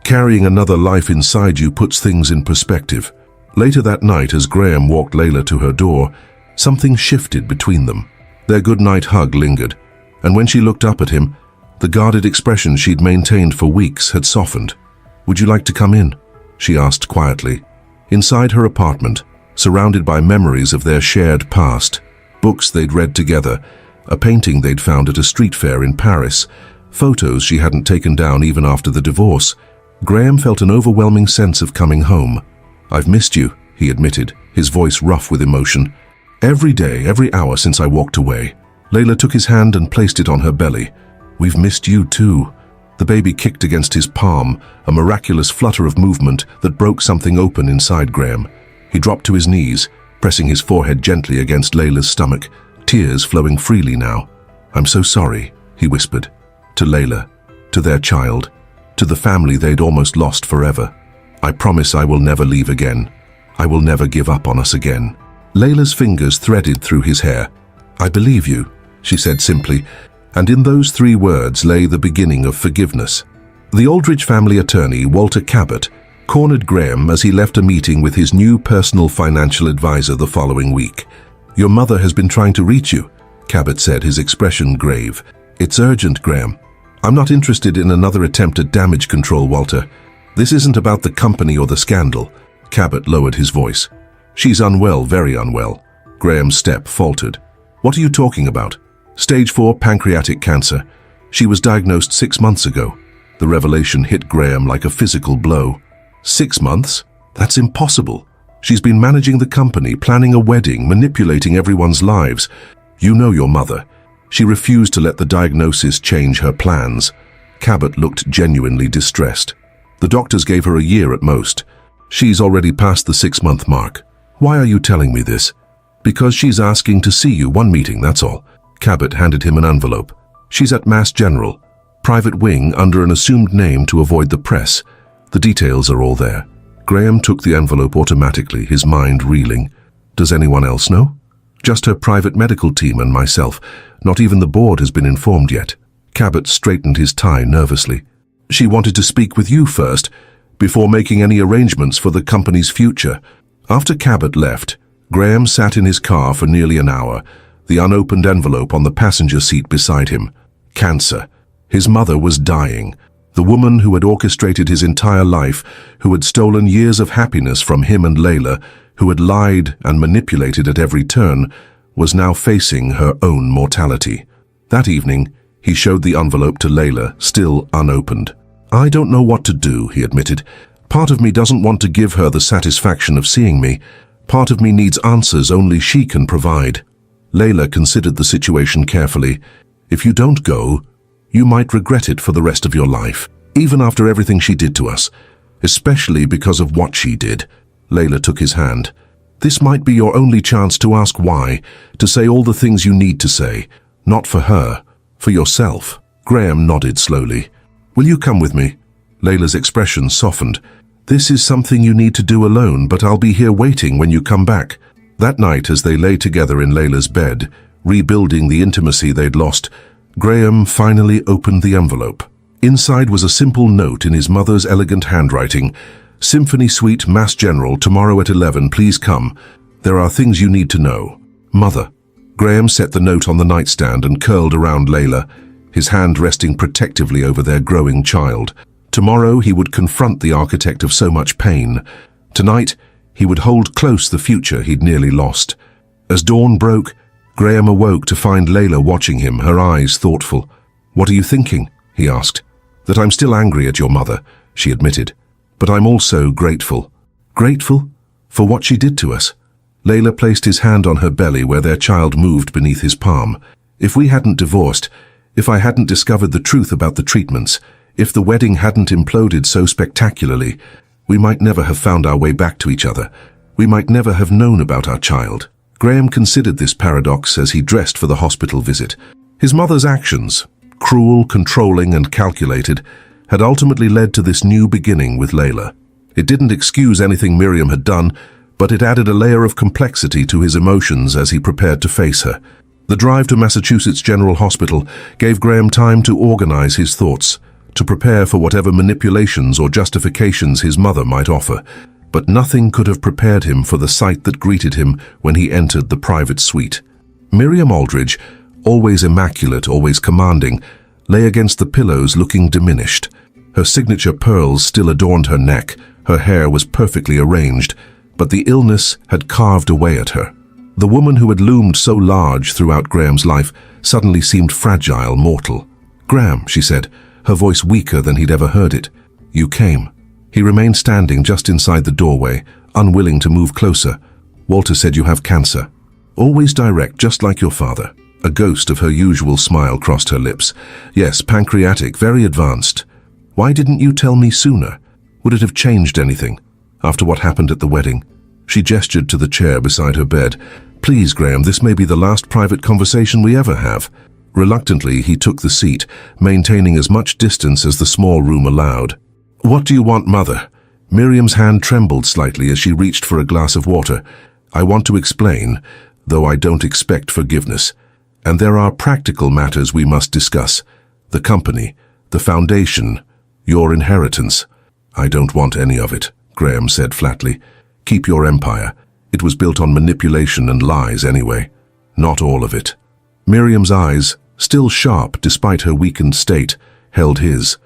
"Carrying another life inside you puts things in perspective." Later that night, as Graham walked Layla to her door, something shifted between them. Their goodnight hug lingered, and when she looked up at him, the guarded expression she'd maintained for weeks had softened. "Would you like to come in?" she asked quietly. Inside her apartment, surrounded by memories of their shared past, books they'd read together, a painting they'd found at a street fair in Paris, photos she hadn't taken down even after the divorce, Graham felt an overwhelming sense of coming home. "I've missed you," he admitted, his voice rough with emotion. "Every day, every hour since I walked away." Layla took his hand and placed it on her belly. "We've missed you too." The baby kicked against his palm, a miraculous flutter of movement that broke something open inside Graham. He dropped to his knees, pressing his forehead gently against Layla's stomach, tears flowing freely now. "I'm so sorry," he whispered. To Layla, to their child, to the family they'd almost lost forever. I promise I will never leave again. I will never give up on us again. Layla's fingers threaded through his hair. I believe you, she said simply, and in those 3 words lay the beginning of forgiveness. The Aldridge family attorney, Walter Cabot, cornered Graham as he left a meeting with his new personal financial advisor the following week. Your mother has been trying to reach you, Cabot said, his expression grave. It's urgent, Graham. I'm not interested in another attempt at damage control, Walter. This isn't about the company or the scandal. Cabot lowered his voice. She's unwell, very unwell. Graham's step faltered. What are you talking about? Stage 4 pancreatic cancer. She was diagnosed 6 months ago. The revelation hit Graham like a physical blow. 6 months? That's impossible. She's been managing the company, planning a wedding, manipulating everyone's lives. You know your mother. She refused to let the diagnosis change her plans. Cabot looked genuinely distressed. The doctors gave her a year at most. She's already past the 6-month mark. Why are you telling me this? Because she's asking to see you, one meeting, that's all. Cabot handed him an envelope. She's at Mass General, private wing under an assumed name to avoid the press. The details are all there. Graham took the envelope automatically, his mind reeling. Does anyone else know? Just her private medical team and myself. Not even the board has been informed yet. Cabot straightened his tie nervously. She wanted to speak with you first, before making any arrangements for the company's future. After Cabot left, Graham sat in his car for nearly an hour, the unopened envelope on the passenger seat beside him. Cancer. His mother was dying. The woman who had orchestrated his entire life, who had stolen years of happiness from him and Layla, who had lied and manipulated at every turn, was now facing her own mortality. That evening, he showed the envelope to Layla, still unopened. I don't know what to do, he admitted. Part of me doesn't want to give her the satisfaction of seeing me. Part of me needs answers only she can provide. Layla considered the situation carefully. If you don't go, you might regret it for the rest of your life, even after everything she did to us, especially because of what she did. Layla took his hand. This might be your only chance to ask why, to say all the things you need to say. Not for her, for yourself. Graham nodded slowly. Will you come with me? Layla's expression softened. This is something you need to do alone, but I'll be here waiting when you come back. That night, as they lay together in Layla's bed, rebuilding the intimacy they'd lost, Graham finally opened the envelope. Inside was a simple note in his mother's elegant handwriting. Symphony Suite, Mass General, tomorrow at 11, please come. There are things you need to know. Mother. Graham set the note on the nightstand and curled around Layla, his hand resting protectively over their growing child. Tomorrow he would confront the architect of so much pain. Tonight he would hold close the future he'd nearly lost. As dawn broke, Graham awoke to find Layla watching him, her eyes thoughtful. What are you thinking? He asked. That I'm still angry at your mother, she admitted. But I'm also grateful. Grateful? For what she did to us? Layla placed his hand on her belly where their child moved beneath his palm. If we hadn't divorced, if I hadn't discovered the truth about the treatments, if the wedding hadn't imploded so spectacularly, we might never have found our way back to each other. We might never have known about our child. Graham considered this paradox as he dressed for the hospital visit. His mother's actions, cruel, controlling, and calculated, had ultimately led to this new beginning with Layla. It didn't excuse anything Miriam had done, but it added a layer of complexity to his emotions as he prepared to face her. The drive to Massachusetts General Hospital gave Graham time to organize his thoughts, to prepare for whatever manipulations or justifications his mother might offer. But nothing could have prepared him for the sight that greeted him when he entered the private suite. Miriam Aldridge, always immaculate, always commanding, lay against the pillows looking diminished. Her signature pearls still adorned her neck, her hair was perfectly arranged, but the illness had carved away at her. The woman who had loomed so large throughout Graham's life suddenly seemed fragile, mortal. Graham, she said, her voice weaker than he'd ever heard it. You came. He remained standing just inside the doorway, unwilling to move closer. Walter said you have cancer. Always direct, just like your father. A ghost of her usual smile crossed her lips. Yes, pancreatic, very advanced. Why didn't you tell me sooner? Would it have changed anything? After what happened at the wedding? She gestured to the chair beside her bed. Please, Graham, this may be the last private conversation we ever have. Reluctantly, he took the seat, maintaining as much distance as the small room allowed. "What do you want, Mother?" Miriam's hand trembled slightly as she reached for a glass of water. "I want to explain, though I don't expect forgiveness. And there are practical matters we must discuss. The company, the foundation, your inheritance." "I don't want any of it," Graham said flatly. "Keep your empire. It was built on manipulation and lies anyway. Not all of it." Miriam's eyes, still sharp despite her weakened state, held his.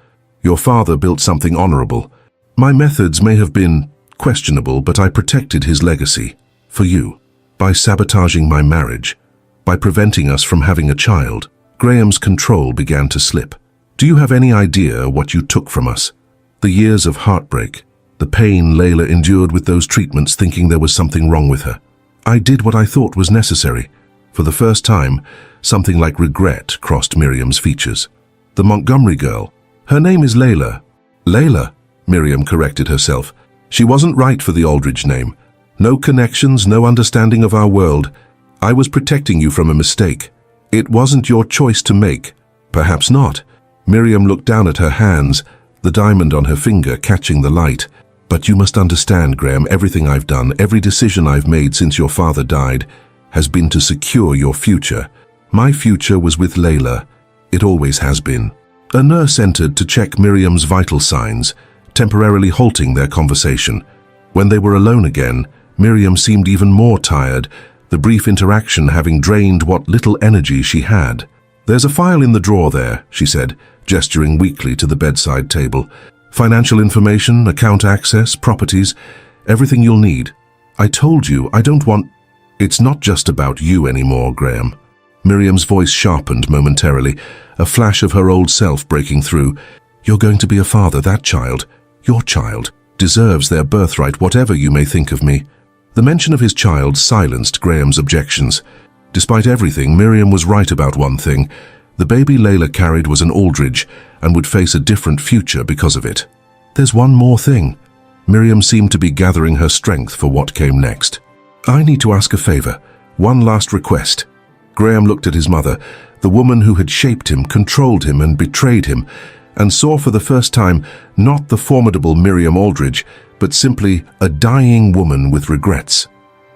"Your father built something honorable. My methods may have been questionable, but I protected his legacy. For you. By sabotaging my marriage. By preventing us from having a child." Graham's control began to slip. "Do you have any idea what you took from us? The years of heartbreak, the pain Layla endured with those treatments thinking there was something wrong with her. I did what I thought was necessary." For the first time, something like regret crossed Miriam's features. "The Montgomery girl. Her name is Layla." "Layla," Miriam corrected herself. "She wasn't right for the Aldridge name. No connections, no understanding of our world. I was protecting you from a mistake. It wasn't your choice to make." "Perhaps not." Miriam looked down at her hands, the diamond on her finger catching the light. "But you must understand, Graham, everything I've done, every decision I've made since your father died, has been to secure your future. My future was with Layla. It always has been." A nurse entered to check Miriam's vital signs, temporarily halting their conversation. When they were alone again, Miriam seemed even more tired, the brief interaction having drained what little energy she had. "There's a file in the drawer there," she said, gesturing weakly to the bedside table. "Financial information, account access, properties, everything you'll need. I told you, I don't want—" "It's not just about you anymore, Graham." Miriam's voice sharpened momentarily, a flash of her old self breaking through. "You're going to be a father. That child, your child, deserves their birthright, whatever you may think of me." The mention of his child silenced Graham's objections. Despite everything, Miriam was right about one thing. The baby Layla carried was an Aldridge and would face a different future because of it. "There's one more thing." Miriam seemed to be gathering her strength for what came next. "I need to ask a favor. One last request." Graham looked at his mother, the woman who had shaped him, controlled him, and betrayed him, and saw for the first time not the formidable Miriam Aldridge, but simply a dying woman with regrets.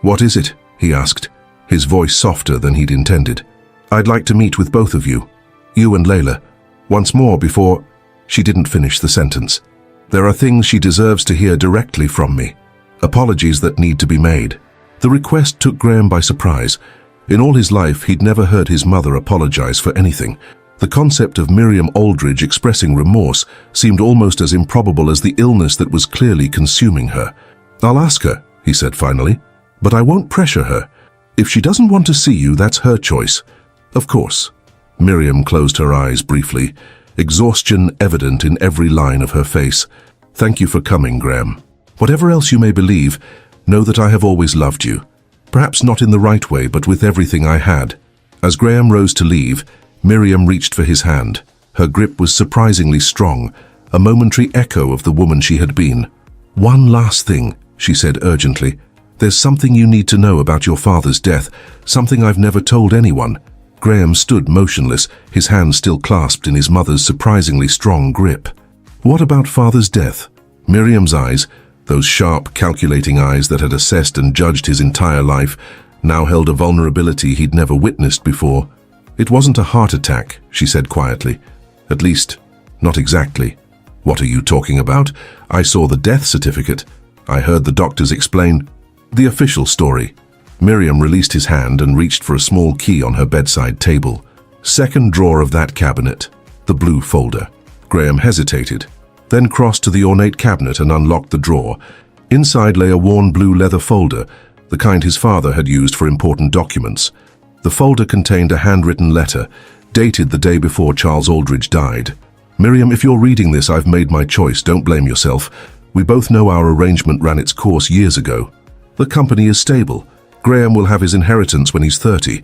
"What is it?" he asked, his voice softer than he'd intended. "I'd like to meet with both of you. You and Layla. Once more before—" She didn't finish the sentence. "There are things she deserves to hear directly from me. Apologies that need to be made." The request took Graham by surprise. In all his life, he'd never heard his mother apologize for anything. The concept of Miriam Aldridge expressing remorse seemed almost as improbable as the illness that was clearly consuming her. "I'll ask her," he said finally, "but I won't pressure her. If she doesn't want to see you, that's her choice." "Of course." Miriam closed her eyes briefly, exhaustion evident in every line of her face. "Thank you for coming, Graham. Whatever else you may believe, know that I have always loved you. Perhaps not in the right way, but with everything I had." As Graham rose to leave, Miriam reached for his hand. Her grip was surprisingly strong, a momentary echo of the woman she had been. "One last thing," she said urgently. "There's something you need to know about your father's death, something I've never told anyone." Graham stood motionless, his hand still clasped in his mother's surprisingly strong grip. "What about father's death?" Miriam's eyes, those sharp, calculating eyes that had assessed and judged his entire life, now held a vulnerability he'd never witnessed before. "It wasn't a heart attack," she said quietly. "At least, not exactly." "What are you talking about? I saw the death certificate. I heard the doctors explain." "The official story." Miriam released his hand and reached for a small key on her bedside table. "Second drawer of that cabinet, the blue folder." Graham hesitated, then crossed to the ornate cabinet and unlocked the drawer. Inside lay a worn blue leather folder, the kind his father had used for important documents. The folder contained a handwritten letter, dated the day before Charles Aldridge died. "Miriam, if you're reading this, I've made my choice. Don't blame yourself. We both know our arrangement ran its course years ago. The company is stable. Graham will have his inheritance when he's 30,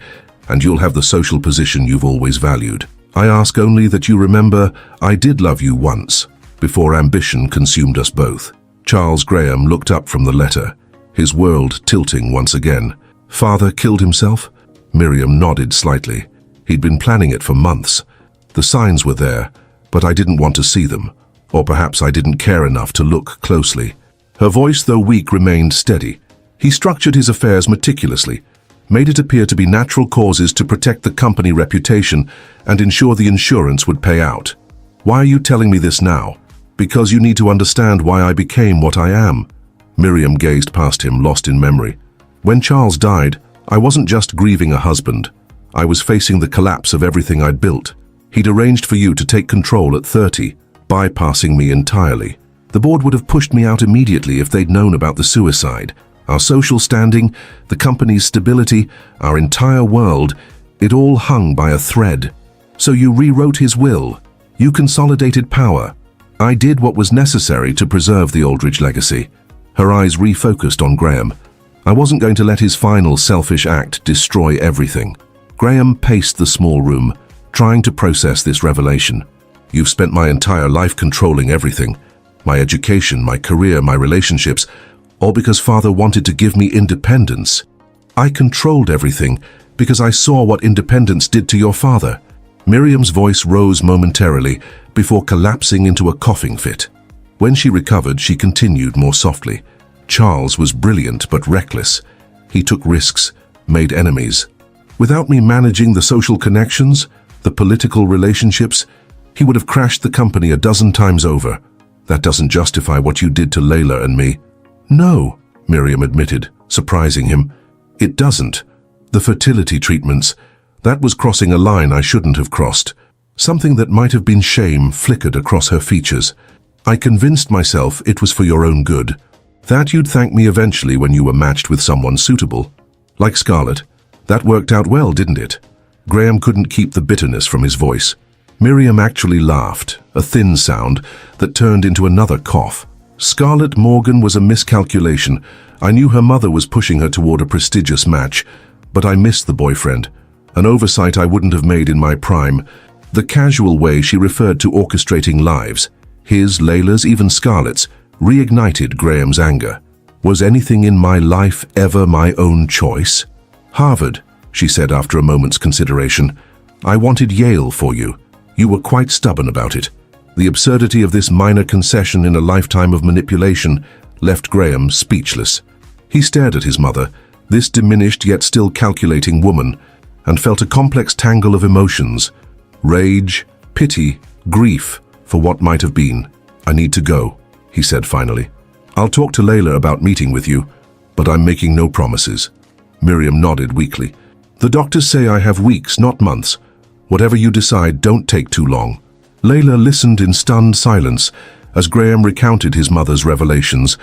and you'll have the social position you've always valued. I ask only that you remember I did love you once, before ambition consumed us both." Charles Graham looked up from the letter, his world tilting once again. "Father killed himself?" Miriam nodded slightly. He'd been planning it for months. The signs were there, but I didn't want to see them. Or perhaps I didn't care enough to look closely. Her voice, though weak, remained steady. He structured his affairs meticulously, made it appear to be natural causes to protect the company reputation and ensure the insurance would pay out. Why are you telling me this now? Because you need to understand why I became what I am. Miriam gazed past him, lost in memory. When Charles died, I wasn't just grieving a husband. I was facing the collapse of everything I'd built. He'd arranged for you to take control at 30, bypassing me entirely. The board would have pushed me out immediately if they'd known about the suicide. Our social standing, the company's stability, our entire world, it all hung by a thread. So you rewrote his will. You consolidated power. I did what was necessary to preserve the Aldridge legacy. Her eyes refocused on Graham. I wasn't going to let his final selfish act destroy everything. Graham paced the small room, trying to process this revelation. You've spent my entire life controlling everything. My education, my career, my relationships, all because Father wanted to give me independence. I controlled everything because I saw what independence did to your father. Miriam's voice rose momentarily before collapsing into a coughing fit. When she recovered, she continued more softly. Charles was brilliant but reckless. He took risks, made enemies. Without me managing the social connections, the political relationships, he would have crashed the company a dozen times over. That doesn't justify what you did to Layla and me. No, Miriam admitted, surprising him. It doesn't. The fertility treatments, that was crossing a line I shouldn't have crossed. Something that might have been shame flickered across her features. I convinced myself it was for your own good. That you'd thank me eventually when you were matched with someone suitable. Like Scarlett. That worked out well, didn't it? Graham couldn't keep the bitterness from his voice. Miriam actually laughed, a thin sound that turned into another cough. Scarlett Morgan was a miscalculation. I knew her mother was pushing her toward a prestigious match, but I missed the boyfriend. An oversight I wouldn't have made in my prime. The casual way she referred to orchestrating lives, his, Layla's, even Scarlett's, reignited Graham's anger. Was anything in my life ever my own choice? Harvard, she said after a moment's consideration. I wanted Yale for you. You were quite stubborn about it. The absurdity of this minor concession in a lifetime of manipulation left Graham speechless. He stared at his mother, this diminished yet still calculating woman, and felt a complex tangle of emotions. Rage, pity, grief for what might have been. I need to go, he said finally. I'll talk to Layla about meeting with you, but I'm making no promises. Miriam nodded weakly. The doctors say I have weeks, not months. Whatever you decide, don't take too long. Layla listened in stunned silence as Graham recounted his mother's revelations,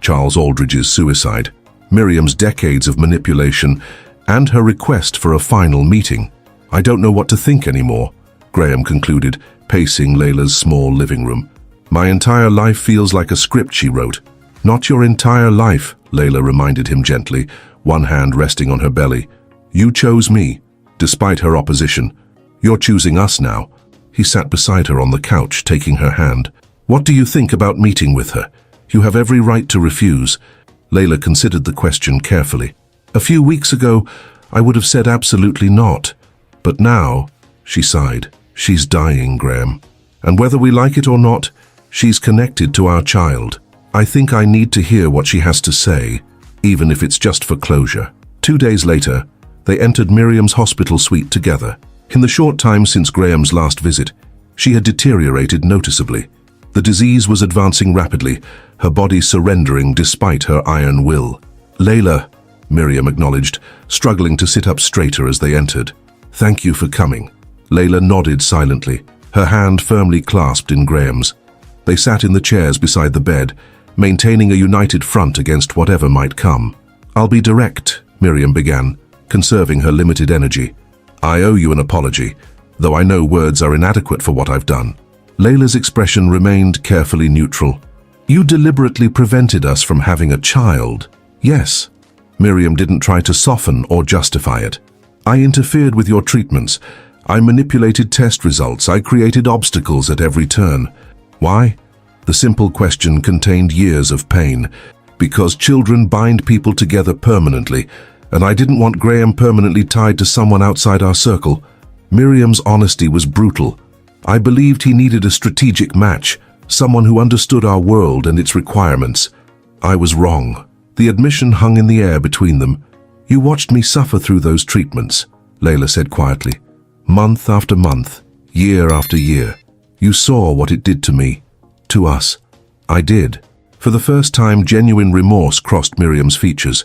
Charles Aldridge's suicide, Miriam's decades of manipulation, and her request for a final meeting. I don't know what to think anymore, Graham concluded, pacing Layla's small living room. My entire life feels like a script she wrote. Not your entire life, Layla reminded him gently, one hand resting on her belly. You chose me, despite her opposition. You're choosing us now. He sat beside her on the couch, taking her hand. What do you think about meeting with her? You have every right to refuse. Layla considered the question carefully. A few weeks ago, I would have said absolutely not. But now, she sighed, she's dying, Graham. And whether we like it or not, she's connected to our child. I think I need to hear what she has to say, even if it's just for closure. 2 days later, they entered Miriam's hospital suite together. In the short time since Graham's last visit, she had deteriorated noticeably. The disease was advancing rapidly, her body surrendering despite her iron will. Layla, Miriam acknowledged, struggling to sit up straighter as they entered. Thank you for coming. Layla nodded silently, her hand firmly clasped in Graham's. They sat in the chairs beside the bed, maintaining a united front against whatever might come. I'll be direct, Miriam began, conserving her limited energy. I owe you an apology, though I know words are inadequate for what I've done. Layla's expression remained carefully neutral. You deliberately prevented us from having a child. Yes. Miriam didn't try to soften or justify it. I interfered with your treatments. I manipulated test results. I created obstacles at every turn. Why? The simple question contained years of pain. Because children bind people together permanently, and I didn't want Graham permanently tied to someone outside our circle. Miriam's honesty was brutal. I believed he needed a strategic match, someone who understood our world and its requirements. I was wrong. The admission hung in the air between them. You watched me suffer through those treatments, Layla said quietly. Month after month, year after year. You saw what it did to me, to us. I did. For the first time, genuine remorse crossed Miriam's features.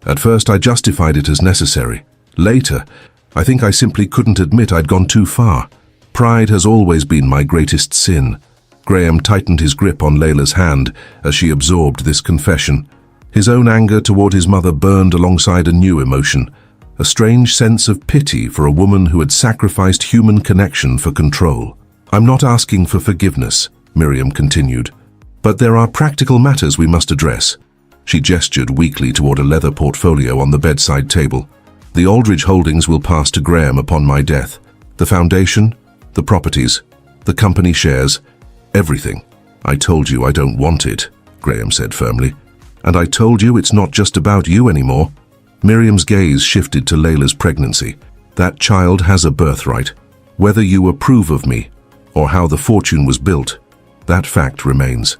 At first, I justified it as necessary. Later, I think I simply couldn't admit I'd gone too far. Pride has always been my greatest sin. Graham tightened his grip on Layla's hand as she absorbed this confession. His own anger toward his mother burned alongside a new emotion, a strange sense of pity for a woman who had sacrificed human connection for control. I'm not asking for forgiveness, Miriam continued, but there are practical matters we must address. She gestured weakly toward a leather portfolio on the bedside table. The Aldridge holdings will pass to Graham upon my death. The foundation, the properties, the company shares, everything. I told you I don't want it, Graham said firmly. And I told you it's not just about you anymore. Miriam's gaze shifted to Layla's pregnancy. That child has a birthright. Whether you approve of me or how the fortune was built, that fact remains.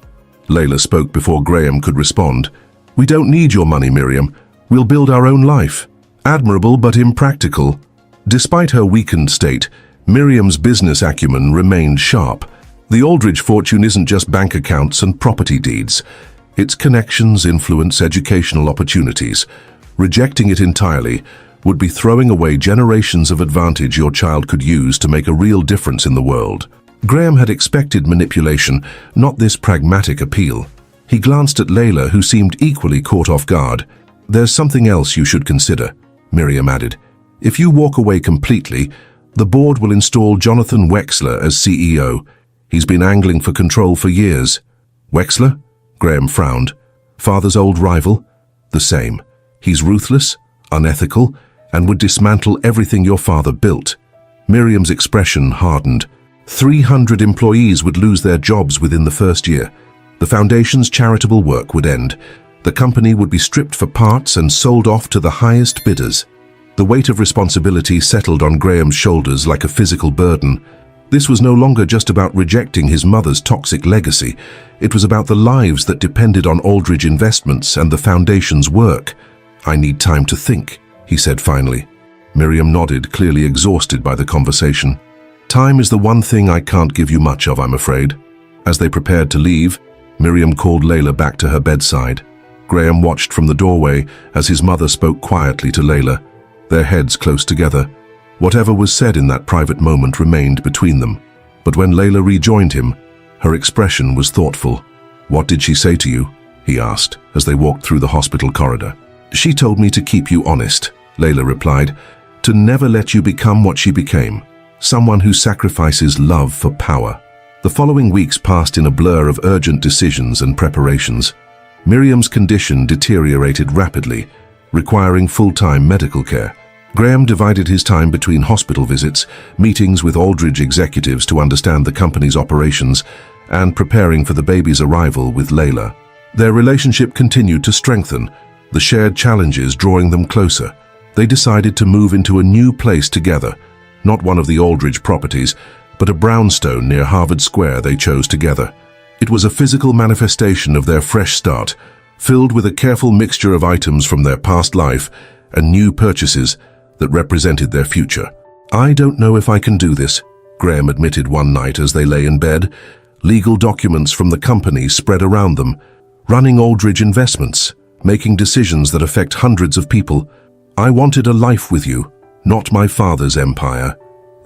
Layla spoke before Graham could respond. We don't need your money, Miriam. We'll build our own life. Admirable but impractical. Despite her weakened state, Miriam's business acumen remained sharp. The Aldridge fortune isn't just bank accounts and property deeds. Its connections, influence, educational opportunities. Rejecting it entirely would be throwing away generations of advantage your child could use to make a real difference in the world. Graham had expected manipulation, not this pragmatic appeal. He glanced at Layla, who seemed equally caught off guard. There's something else you should consider, Miriam added. If you walk away completely, the board will install Jonathan Wexler as CEO. He's been angling for control for years. Wexler? Graham frowned. Father's old rival? The same. He's ruthless, unethical, and would dismantle everything your father built. Miriam's expression hardened. 300 employees would lose their jobs within the first year. The foundation's charitable work would end. The company would be stripped for parts and sold off to the highest bidders. The weight of responsibility settled on Graham's shoulders like a physical burden. This was no longer just about rejecting his mother's toxic legacy. It was about the lives that depended on Aldridge investments and the foundation's work. I need time to think, he said finally. Miriam nodded, clearly exhausted by the conversation. Time is the one thing I can't give you much of, I'm afraid. As they prepared to leave, Miriam called Layla back to her bedside. Graham watched from the doorway as his mother spoke quietly to Layla, their heads close together. Whatever was said in that private moment remained between them. But when Layla rejoined him, her expression was thoughtful. What did she say to you? He asked as they walked through the hospital corridor. She told me to keep you honest, Layla replied, to never let you become what she became, someone who sacrifices love for power. The following weeks passed in a blur of urgent decisions and preparations. Miriam's condition deteriorated rapidly, requiring full-time medical care. Graham divided his time between hospital visits, meetings with Aldridge executives to understand the company's operations, and preparing for the baby's arrival with Layla. Their relationship continued to strengthen, the shared challenges drawing them closer. They decided to move into a new place together, not one of the Aldridge properties, but a brownstone near Harvard Square they chose together. It was a physical manifestation of their fresh start, filled with a careful mixture of items from their past life and new purchases that represented their future. I don't know if I can do this, Graham admitted one night as they lay in bed. Legal documents from the company spread around them, running Aldridge investments, making decisions that affect hundreds of people. I wanted a life with you, not my father's empire.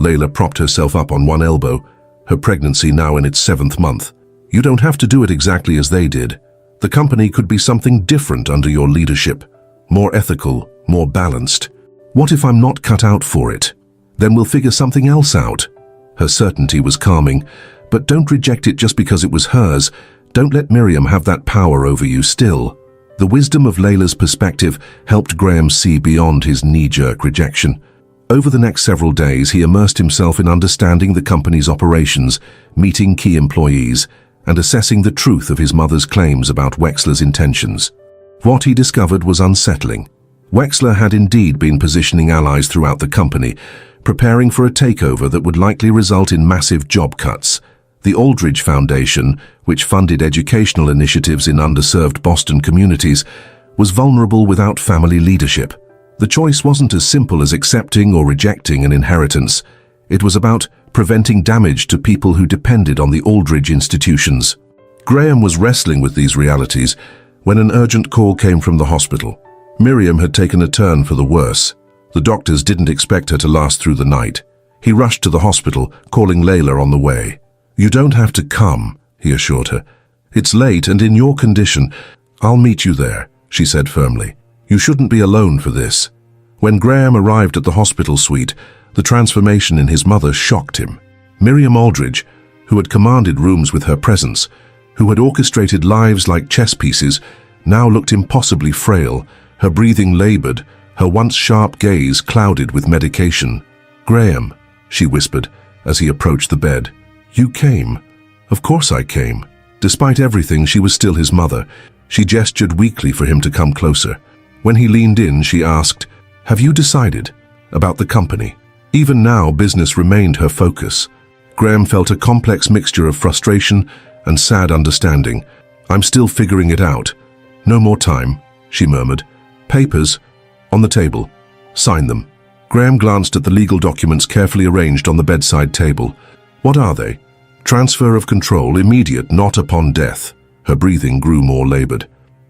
Layla propped herself up on one elbow, her pregnancy now in its 7th month. You don't have to do it exactly as they did. The company could be something different under your leadership, more ethical, more balanced. What if I'm not cut out for it? Then we'll figure something else out. Her certainty was calming, but don't reject it just because it was hers. Don't let Miriam have that power over you still. The wisdom of Layla's perspective helped Graham see beyond his knee-jerk rejection. Over the next several days, he immersed himself in understanding the company's operations, meeting key employees, and assessing the truth of his mother's claims about Wexler's intentions. What he discovered was unsettling. Wexler had indeed been positioning allies throughout the company, preparing for a takeover that would likely result in massive job cuts. The Aldrich Foundation, which funded educational initiatives in underserved Boston communities, was vulnerable without family leadership. The choice wasn't as simple as accepting or rejecting an inheritance. It was about preventing damage to people who depended on the Aldrich institutions. Graham was wrestling with these realities when an urgent call came from the hospital. Miriam had taken a turn for the worse. The doctors didn't expect her to last through the night. He rushed to the hospital, calling Layla on the way. "You don't have to come," he assured her. "It's late and in your condition. I'll meet you there," she said firmly. "You shouldn't be alone for this." When Graham arrived at the hospital suite, the transformation in his mother shocked him. Miriam Aldrich, who had commanded rooms with her presence, who had orchestrated lives like chess pieces, now looked impossibly frail, her breathing labored, her once sharp gaze clouded with medication. "Graham," she whispered as he approached the bed. "You came." "Of course I came." Despite everything, she was still his mother. She gestured weakly for him to come closer. When he leaned in, she asked, "Have you decided about the company?" Even now, business remained her focus. Graham felt a complex mixture of frustration and sad understanding. "I'm still figuring it out." "No more time," she murmured. "Papers on the table. Sign them." Graham glanced at the legal documents carefully arranged on the bedside table. "What are they?" "Transfer of control, immediate, not upon death." Her breathing grew more labored.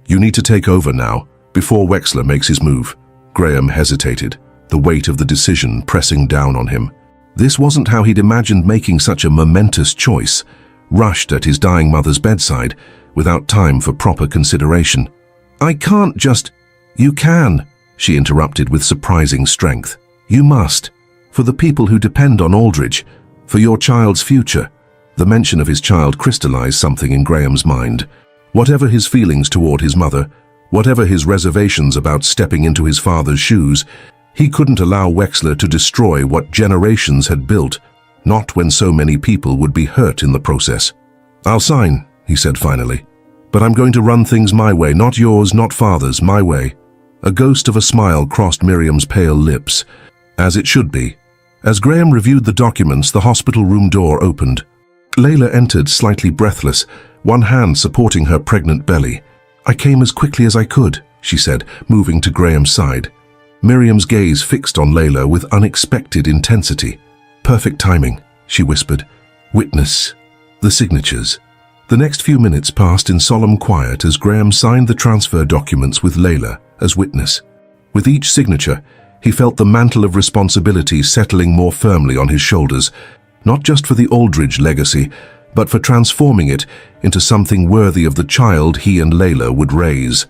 "You need to take over now, before Wexler makes his move." Graham hesitated, the weight of the decision pressing down on him. This wasn't how he'd imagined making such a momentous choice, rushed at his dying mother's bedside, without time for proper consideration. "I can't just—" "You can," she interrupted with surprising strength. "You must, for the people who depend on Aldrich, for your child's future." The mention of his child crystallized something in Graham's mind. Whatever his feelings toward his mother, whatever his reservations about stepping into his father's shoes, he couldn't allow Wexler to destroy what generations had built, not when so many people would be hurt in the process. "I'll sign," he said finally. "But I'm going to run things my way, not yours, not father's, my way." A ghost of a smile crossed Miriam's pale lips, as it should be. As Graham reviewed the documents, the hospital room door opened. Layla entered, slightly breathless, one hand supporting her pregnant belly. "I came as quickly as I could," she said, moving to Graham's side. Miriam's gaze fixed on Layla with unexpected intensity. "Perfect timing," she whispered. "Witness the signatures." The next few minutes passed in solemn quiet as Graham signed the transfer documents with Layla as witness. With each signature, he felt the mantle of responsibility settling more firmly on his shoulders, not just for the Aldrich legacy, but for transforming it into something worthy of the child he and Layla would raise.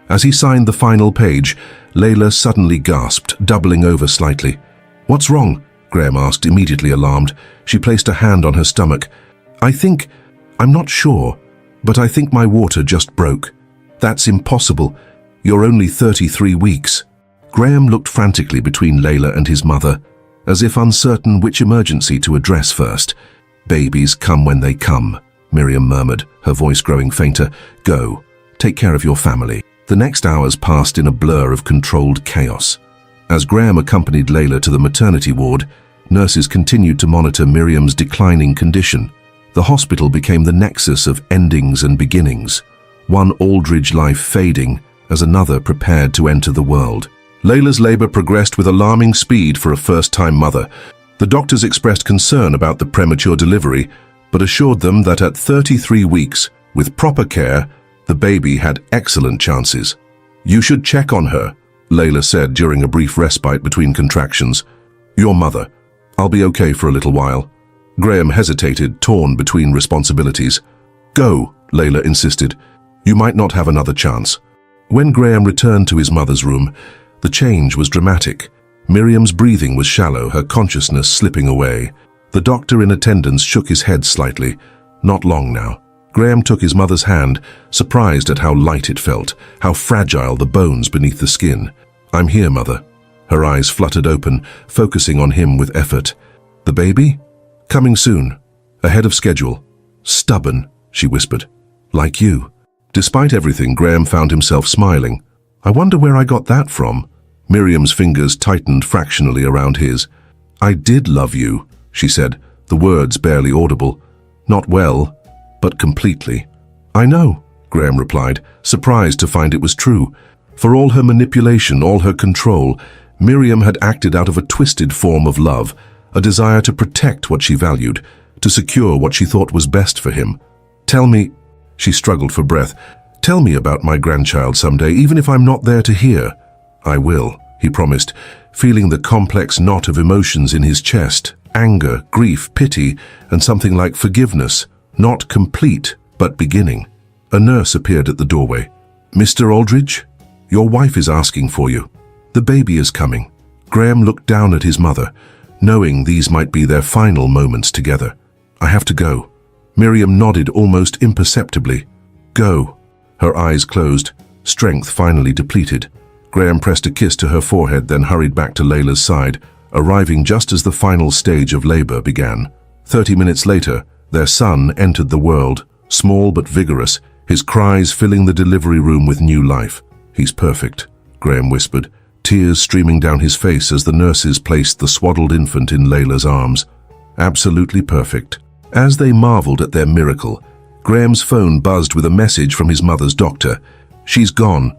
As he signed the final page, Layla suddenly gasped, doubling over slightly. "What's wrong?" Graham asked, immediately alarmed. She placed a hand on her stomach. I'm not sure, but I think my water just broke." "That's impossible. You're only 33 weeks." Graham looked frantically between Layla and his mother, as if uncertain which emergency to address first. "Babies come when they come," Miriam murmured, her voice growing fainter. "Go. Take care of your family." The next hours passed in a blur of controlled chaos. As Graham accompanied Layla to the maternity ward, nurses continued to monitor Miriam's declining condition. The hospital became the nexus of endings and beginnings, one Aldrich life fading as another prepared to enter the world. Layla's labor progressed with alarming speed for a first-time mother. The doctors expressed concern about the premature delivery, but assured them that at 33 weeks, with proper care, the baby had excellent chances. "You should check on her," Layla said during a brief respite between contractions. "Your mother. I'll be okay for a little while." Graham hesitated, torn between responsibilities. "Go," Layla insisted. "You might not have another chance." When Graham returned to his mother's room, the change was dramatic. Miriam's breathing was shallow, her consciousness slipping away. The doctor in attendance shook his head slightly. Not long now. Graham took his mother's hand, surprised at how light it felt, how fragile the bones beneath the skin. "I'm here, Mother." Her eyes fluttered open, focusing on him with effort. "The baby?" "Coming soon. Ahead of schedule." "Stubborn," she whispered. "Like you." Despite everything, Graham found himself smiling. "I wonder where I got that from." Miriam's fingers tightened fractionally around his. "I did love you," she said, the words barely audible. "Not well, but completely." "I know," Graham replied, surprised to find it was true. For all her manipulation, all her control, Miriam had acted out of a twisted form of love, a desire to protect what she valued, to secure what she thought was best for him. "Tell me," she struggled for breath, "tell me about my grandchild someday, even if I'm not there to hear." "I will," he promised, feeling the complex knot of emotions in his chest, anger, grief, pity, and something like forgiveness, not complete, but beginning. A nurse appeared at the doorway. "Mr. Aldridge, your wife is asking for you. The baby is coming." Graham looked down at his mother, knowing these might be their final moments together. "I have to go." Miriam nodded almost imperceptibly. "Go." Her eyes closed, strength finally depleted. Graham pressed a kiss to her forehead, then hurried back to Layla's side, arriving just as the final stage of labor began. 30 minutes later, their son entered the world, small but vigorous, his cries filling the delivery room with new life. "He's perfect," Graham whispered, tears streaming down his face as the nurses placed the swaddled infant in Layla's arms. "Absolutely perfect." As they marveled at their miracle, Graham's phone buzzed with a message from his mother's doctor. "She's gone.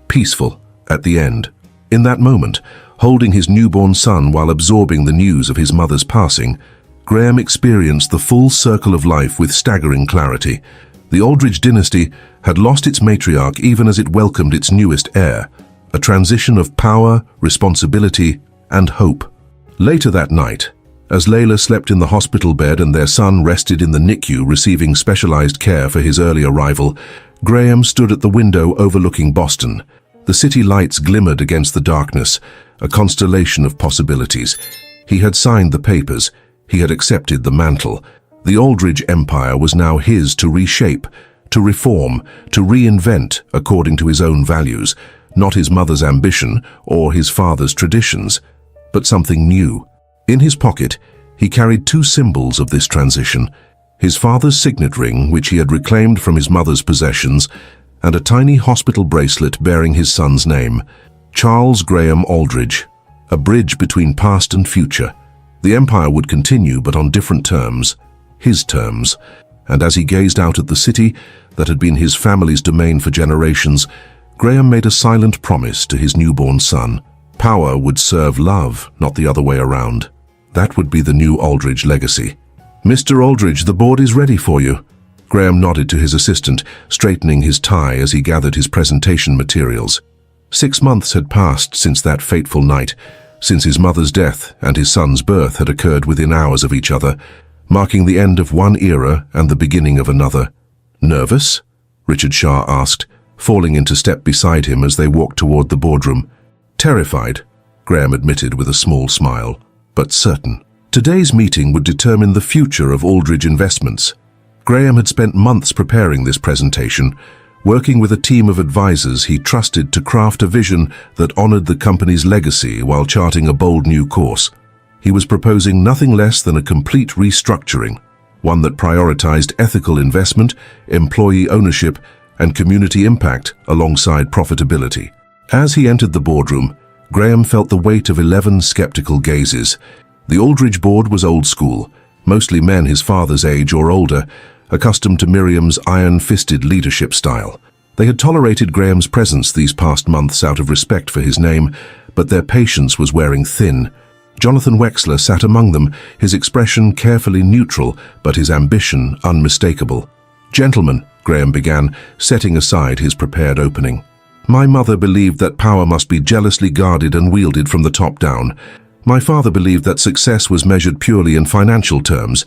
Peaceful. At the end." In that moment, holding his newborn son while absorbing the news of his mother's passing, Graham experienced the full circle of life with staggering clarity. The Aldridge dynasty had lost its matriarch even as it welcomed its newest heir, a transition of power, responsibility, and hope. Later that night, as Layla slept in the hospital bed and their son rested in the NICU receiving specialized care for his early arrival, Graham stood at the window overlooking Boston. The city lights glimmered against the darkness, a constellation of possibilities. He had signed the papers. He had accepted the mantle. The Aldridge Empire was now his to reshape, to reform, to reinvent according to his own values, not his mother's ambition or his father's traditions, but something new. In his pocket, he carried two symbols of this transition: his father's signet ring, which he had reclaimed from his mother's possessions, and a tiny hospital bracelet bearing his son's name, Charles Graham Aldridge, a bridge between past and future. The empire would continue, but on different terms, his terms. And as he gazed out at the city that had been his family's domain for generations, Graham made a silent promise to his newborn son. Power would serve love, not the other way around. That would be the new Aldridge legacy. "Mr. Aldridge, the board is ready for you." Graham nodded to his assistant, straightening his tie as he gathered his presentation materials. 6 months had passed since that fateful night, since his mother's death and his son's birth had occurred within hours of each other, marking the end of one era and the beginning of another. "Nervous?" Richard Shah asked, falling into step beside him as they walked toward the boardroom. "Terrified," Graham admitted with a small smile, "but certain." Today's meeting would determine the future of Aldridge Investments. Graham had spent months preparing this presentation, working with a team of advisors he trusted to craft a vision that honored the company's legacy while charting a bold new course. He was proposing nothing less than a complete restructuring, one that prioritized ethical investment, employee ownership, and community impact alongside profitability. As he entered the boardroom, Graham felt the weight of 11 skeptical gazes. The Aldridge board was old school, mostly men his father's age or older, accustomed to Miriam's iron-fisted leadership style. They had tolerated Graham's presence these past months out of respect for his name, but their patience was wearing thin. Jonathan Wexler sat among them, his expression carefully neutral, but his ambition unmistakable. "Gentlemen," Graham began, setting aside his prepared opening. "My mother believed that power must be jealously guarded and wielded from the top down. My father believed that success was measured purely in financial terms.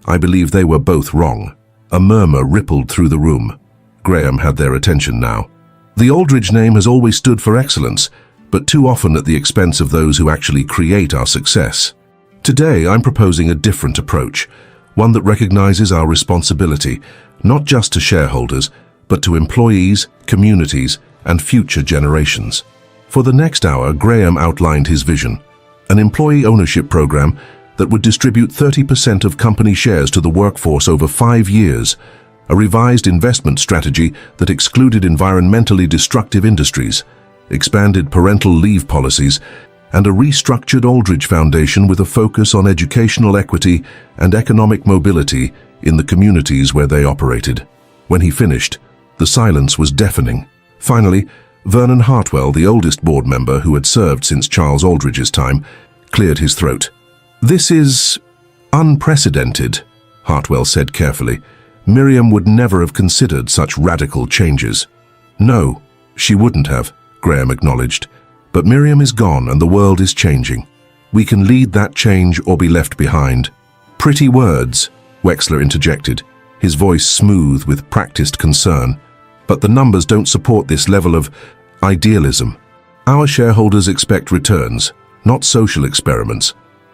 I believe they were both wrong." A murmur rippled through the room. Graham had their attention now. "The Aldridge name has always stood for excellence, but too often at the expense of those who actually create our success. Today, I'm proposing a different approach, one that recognizes our responsibility, not just to shareholders, but to employees, communities, and future generations." For the next hour, Graham outlined his vision: an employee ownership program that would distribute 30% of company shares to the workforce over 5 years, a revised investment strategy that excluded environmentally destructive industries, expanded parental leave policies, and a restructured Aldrich Foundation with a focus on educational equity and economic mobility in the communities where they operated. When he finished, the silence was deafening. Finally, Vernon Hartwell, the oldest board member who had served since Charles Aldrich's time, cleared his throat. "This is unprecedented," Hartwell said carefully. "Miriam would never have considered such radical changes." "No, she wouldn't have," Graham acknowledged. "But Miriam is gone and the world is changing. We can lead that change or be left behind." "Pretty words," Wexler interjected, his voice smooth with practiced concern. "But the numbers don't support this level of idealism. Our shareholders expect returns, not social experiments."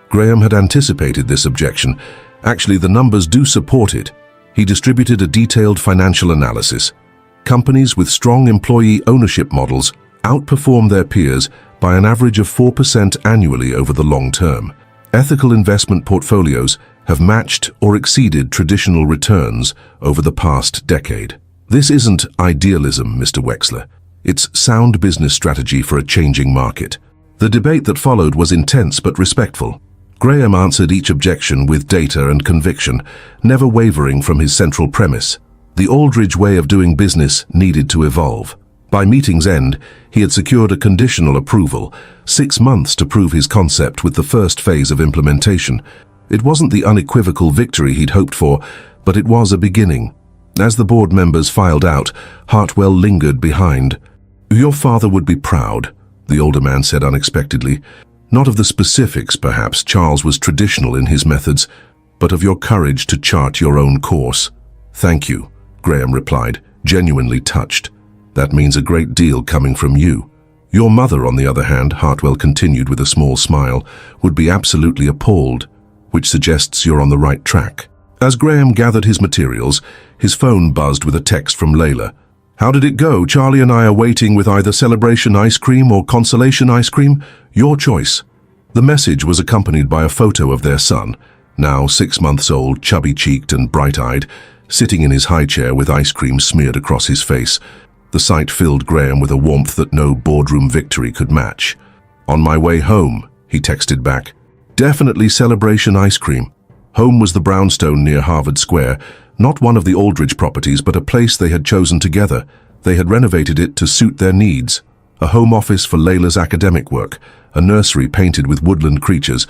Graham had anticipated this objection. Actually, the numbers do support it. He distributed a detailed financial analysis. Companies with strong employee ownership models outperform their peers by an average of 4% annually over the long term. Ethical investment portfolios have matched or exceeded traditional returns over the past decade. This isn't idealism, Mr. Wexler. It's sound business strategy for a changing market. The debate that followed was intense but respectful. Graham answered each objection with data and conviction, never wavering from his central premise. The Aldrich way of doing business needed to evolve. By meeting's end, he had secured a conditional approval, 6 months to prove his concept with the first phase of implementation. It wasn't the unequivocal victory he'd hoped for, but it was a beginning. As the board members filed out, Hartwell lingered behind. "Your father would be proud," the older man said unexpectedly. "Not of the specifics, perhaps. Charles was traditional in his methods, but of your courage to chart your own course." "Thank you," Graham replied, genuinely touched. "That means a great deal coming from you." "Your mother, on the other hand," Hartwell continued with a small smile, "would be absolutely appalled, which suggests you're on the right track." As Graham gathered his materials, his phone buzzed with a text from Layla. "How did it go? Charlie and I are waiting with either celebration ice cream or consolation ice cream. Your choice." The message was accompanied by a photo of their son, now 6 months old, chubby-cheeked and bright-eyed, sitting in his high chair with ice cream smeared across his face. The sight filled Graham with a warmth that no boardroom victory could match. "On my way home," he texted back. "Definitely celebration ice cream." Home was the brownstone near Harvard Square, not one of the Aldrich properties, but a place they had chosen together. They had renovated it to suit their needs. A home office for Layla's academic work, a nursery painted with woodland creatures,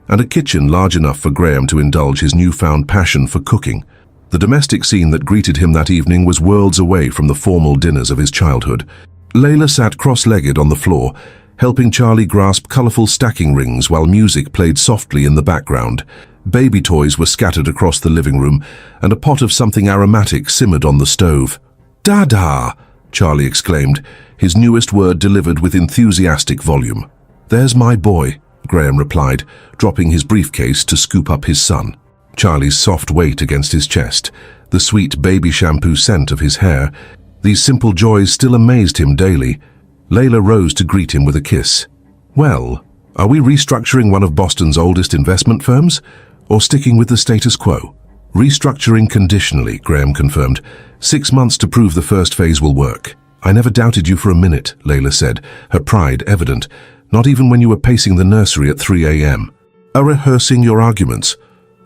and a kitchen large enough for Graham to indulge his newfound passion for cooking. The domestic scene that greeted him that evening was worlds away from the formal dinners of his childhood. Layla sat cross-legged on the floor, helping Charlie grasp colorful stacking rings while music played softly in the background. Baby toys were scattered across the living room, and a pot of something aromatic simmered on the stove. "Dada!" Charlie exclaimed, his newest word delivered with enthusiastic volume. "There's my boy," Graham replied, dropping his briefcase to scoop up his son. Charlie's soft weight against his chest, the sweet baby shampoo scent of his hair, these simple joys still amazed him daily. Layla rose to greet him with a kiss. "Well, are we restructuring one of Boston's oldest investment firms, or sticking with the status quo?" "Restructuring conditionally," Graham confirmed. 6 months to prove the first phase will work." "I never doubted you for a minute," Layla said, her pride evident. "Not even when you were pacing the nursery at 3 a.m. "Rehearsing your arguments."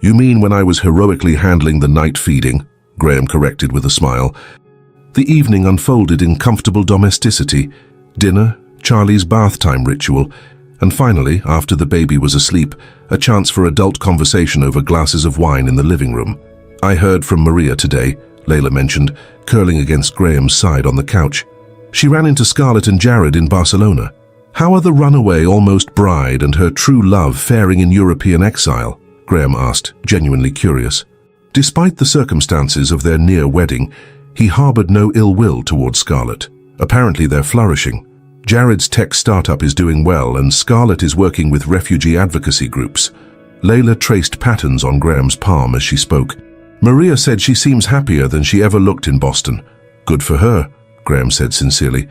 "You mean when I was heroically handling the night feeding?" Graham corrected with a smile. The evening unfolded in comfortable domesticity. Dinner, Charlie's bath time ritual, and finally, after the baby was asleep, a chance for adult conversation over glasses of wine in the living room. "I heard from Maria today," Layla mentioned, curling against Graham's side on the couch. "She ran into Scarlett and Jared in Barcelona. How are the runaway almost bride and her true love faring in European exile?" Graham asked, genuinely curious. Despite the circumstances of their near wedding, he harbored no ill will towards Scarlett. Apparently they're flourishing. Jared's tech startup is doing well, and Scarlett is working with refugee advocacy groups. Layla traced patterns on Graham's palm as she spoke. "Maria said she seems happier than she ever looked in Boston." "Good for her," Graham said sincerely.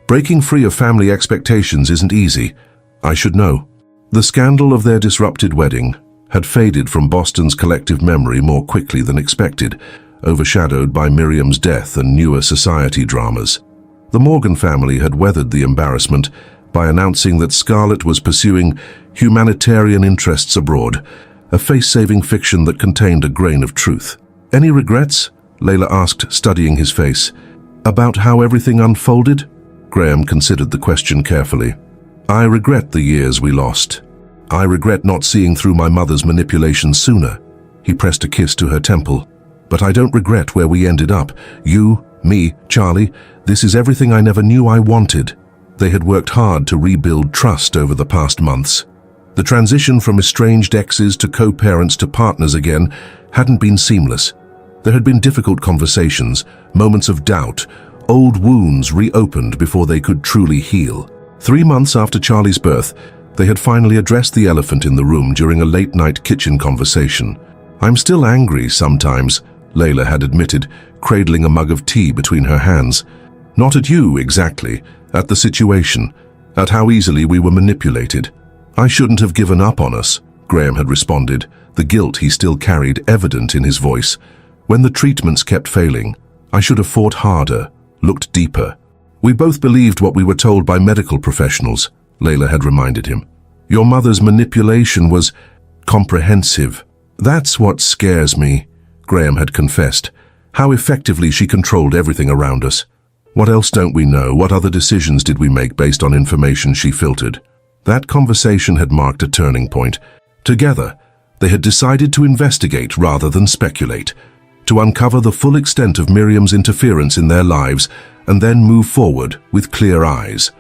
"Breaking free of family expectations isn't easy. I should know." The scandal of their disrupted wedding had faded from Boston's collective memory more quickly than expected, overshadowed by Miriam's death and newer society dramas. The Morgan family had weathered the embarrassment, by announcing that Scarlett was pursuing humanitarian interests abroad, a face-saving fiction that contained a grain of truth. "Any regrets?" Layla asked, studying his face. "About how everything unfolded?" Graham considered the question carefully. "I regret the years we lost. I regret not seeing through my mother's manipulations sooner." He pressed a kiss to her temple. "But I don't regret where we ended up. You, me, Charlie, this is everything I never knew I wanted." They had worked hard to rebuild trust over the past months. The transition from estranged exes to co-parents to partners again hadn't been seamless. There had been difficult conversations, moments of doubt, old wounds reopened before they could truly heal. 3 months after Charlie's birth, they had finally addressed the elephant in the room during a late-night kitchen conversation. "I'm still angry sometimes," Layla had admitted, cradling a mug of tea between her hands. "Not at you, exactly. At the situation, at how easily we were manipulated. I shouldn't have given up on us," Graham had responded, the guilt he still carried evident in his voice. "When the treatments kept failing, I should have fought harder, looked deeper. We both believed what we were told by medical professionals," Layla had reminded him. "Your mother's manipulation was comprehensive. That's what scares me," Graham had confessed, "how effectively she controlled everything around us. What else don't we know? What other decisions did we make based on information she filtered?" That conversation had marked a turning point. Together, they had decided to investigate rather than speculate, to uncover the full extent of Miriam's interference in their lives and then move forward with clear eyes.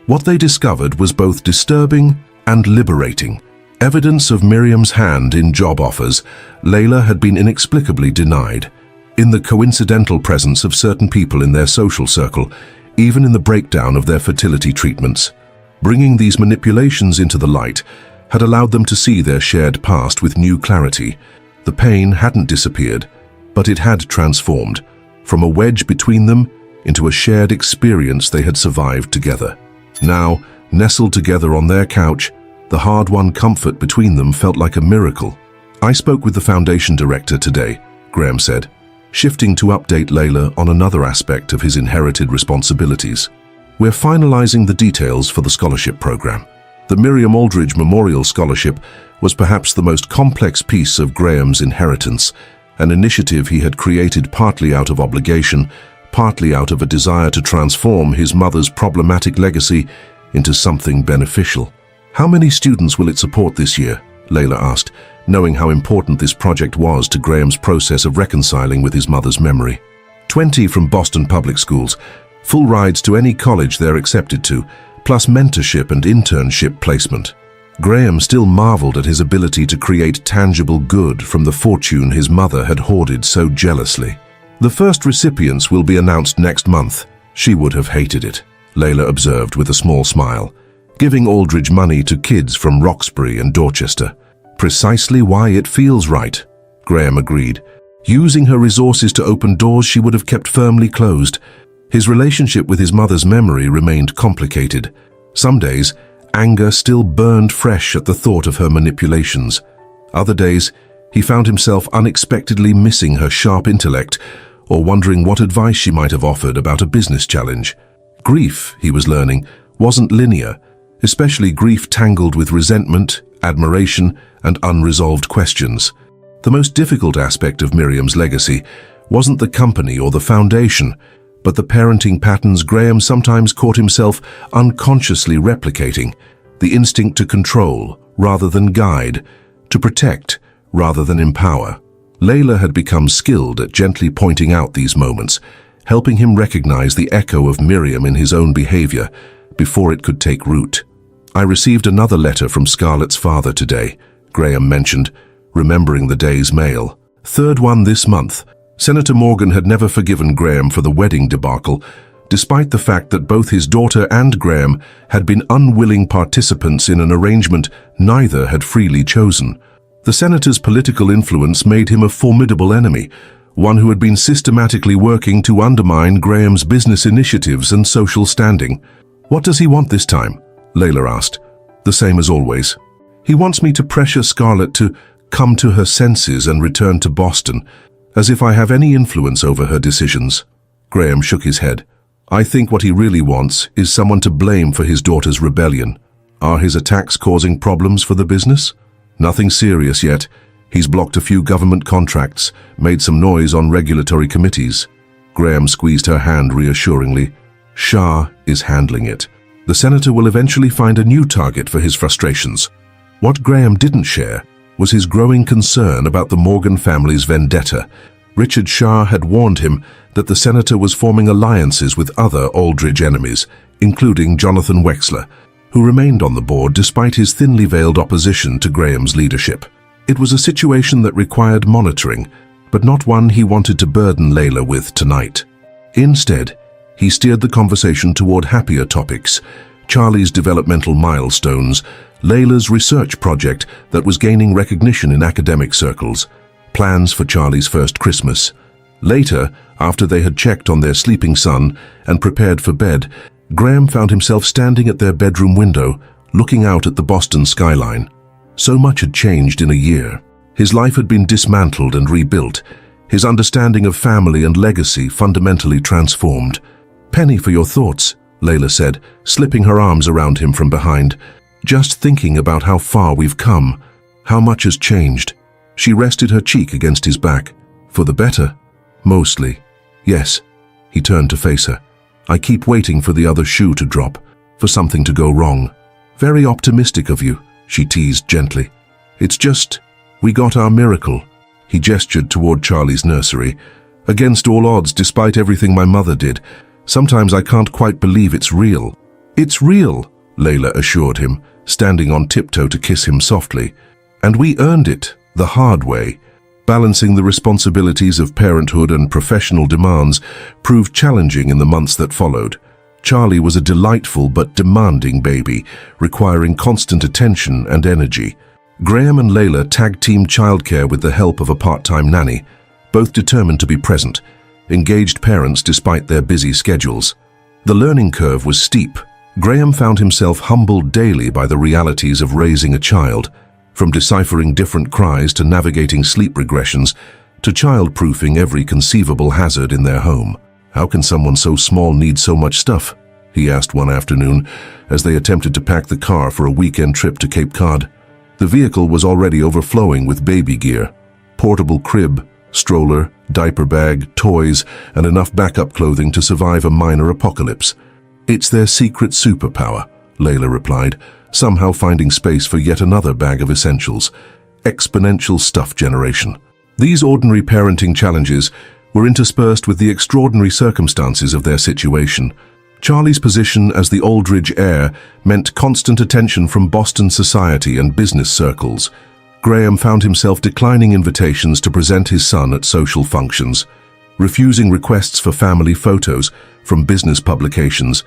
What they discovered was both disturbing and liberating. Evidence of Miriam's hand in job offers Layla had been inexplicably denied, in the coincidental presence of certain people in their social circle, even in the breakdown of their fertility treatments. Bringing these manipulations into the light had allowed them to see their shared past with new clarity. The pain hadn't disappeared, but it had transformed, from a wedge between them into a shared experience they had survived together. Now, nestled together on their couch, the hard-won comfort between them felt like a miracle. "I spoke with the foundation director today," Graham said, shifting to update Layla on another aspect of his inherited responsibilities. "We're finalizing the details for the scholarship program." The Miriam Aldridge Memorial Scholarship was perhaps the most complex piece of Graham's inheritance, an initiative he had created partly out of obligation, partly out of a desire to transform his mother's problematic legacy into something beneficial. "How many students will it support this year?" Layla asked, knowing how important this project was to Graham's process of reconciling with his mother's memory. 20 from Boston public schools, full rides to any college they're accepted to, plus mentorship and internship placement. Graham still marveled at his ability to create tangible good from the fortune his mother had hoarded so jealously. "The first recipients will be announced next month." "She would have hated it," Layla observed with a small smile. "Giving Aldridge money to kids from Roxbury and Dorchester. Precisely why it feels right," Graham agreed. Using her resources to open doors she would have kept firmly closed. His relationship with his mother's memory remained complicated. Some days, anger still burned fresh at the thought of her manipulations. Other days, he found himself unexpectedly missing her sharp intellect or wondering what advice she might have offered about a business challenge. Grief, he was learning, wasn't linear, especially grief tangled with resentment, admiration, and unresolved questions. The most difficult aspect of Miriam's legacy wasn't the company or the foundation, but the parenting patterns Graham sometimes caught himself unconsciously replicating, the instinct to control rather than guide, to protect rather than empower. Layla had become skilled at gently pointing out these moments, helping him recognize the echo of Miriam in his own behavior before it could take root. "I received another letter from Scarlett's father today," Graham mentioned, remembering the day's mail. "Third one this month." Senator Morgan had never forgiven Graham for the wedding debacle, despite the fact that both his daughter and Graham had been unwilling participants in an arrangement neither had freely chosen. The senator's political influence made him a formidable enemy, one who had been systematically working to undermine Graham's business initiatives and social standing. "What does he want this time?" Layla asked. "The same as always. He wants me to pressure Scarlett to come to her senses and return to Boston, as if I have any influence over her decisions." Graham shook his head. I think what he really wants is someone to blame for his daughter's rebellion. Are his attacks causing problems for the business? Nothing serious yet. He's blocked a few government contracts, made some noise on regulatory committees. Graham squeezed her hand reassuringly. Shah is handling it. The senator will eventually find a new target for his frustrations. What Graham didn't share was his growing concern about the Morgan family's vendetta. Richard Shah had warned him that the senator was forming alliances with other Aldridge enemies, including Jonathan Wexler, who remained on the board despite his thinly veiled opposition to Graham's leadership. It was a situation that required monitoring, but not one he wanted to burden Layla with tonight. Instead, he steered the conversation toward happier topics: Charlie's developmental milestones, Layla's research project that was gaining recognition in academic circles, plans for Charlie's first Christmas. Later, after they had checked on their sleeping son and prepared for bed, Graham found himself standing at their bedroom window, looking out at the Boston skyline. So much had changed in a year. His life had been dismantled and rebuilt, his understanding of family and legacy fundamentally transformed. "Penny for your thoughts," Layla said, slipping her arms around him from behind. "Just thinking about how far we've come, how much has changed." She rested her cheek against his back. "For the better?" "Mostly. Yes." He turned to face her. "I keep waiting for the other shoe to drop, for something to go wrong." "Very optimistic of you," she teased gently. "It's just, we got our miracle." He gestured toward Charlie's nursery. "Against all odds, despite everything my mother did. Sometimes I can't quite believe it's real." "It's real," Layla assured him, standing on tiptoe to kiss him softly. "And we earned it, the hard way." Balancing the responsibilities of parenthood and professional demands proved challenging in the months that followed. Charlie was a delightful but demanding baby, requiring constant attention and energy. Graham and Layla tag-teamed childcare with the help of a part-time nanny, both determined to be present, engaged parents despite their busy schedules. The learning curve was steep. Graham found himself humbled daily by the realities of raising a child, from deciphering different cries to navigating sleep regressions to child-proofing every conceivable hazard in their home. "How can someone so small need so much stuff?" he asked one afternoon as they attempted to pack the car for a weekend trip to Cape Cod. The vehicle was already overflowing with baby gear: portable crib, stroller, diaper bag, toys, and enough backup clothing to survive a minor apocalypse. "It's their secret superpower," Layla replied, somehow finding space for yet another bag of essentials: exponential stuff generation. These ordinary parenting challenges were interspersed with the extraordinary circumstances of their situation. Charlie's position as the Aldridge heir meant constant attention from Boston society and business circles. Graham found himself declining invitations to present his son at social functions, refusing requests for family photos from business publications,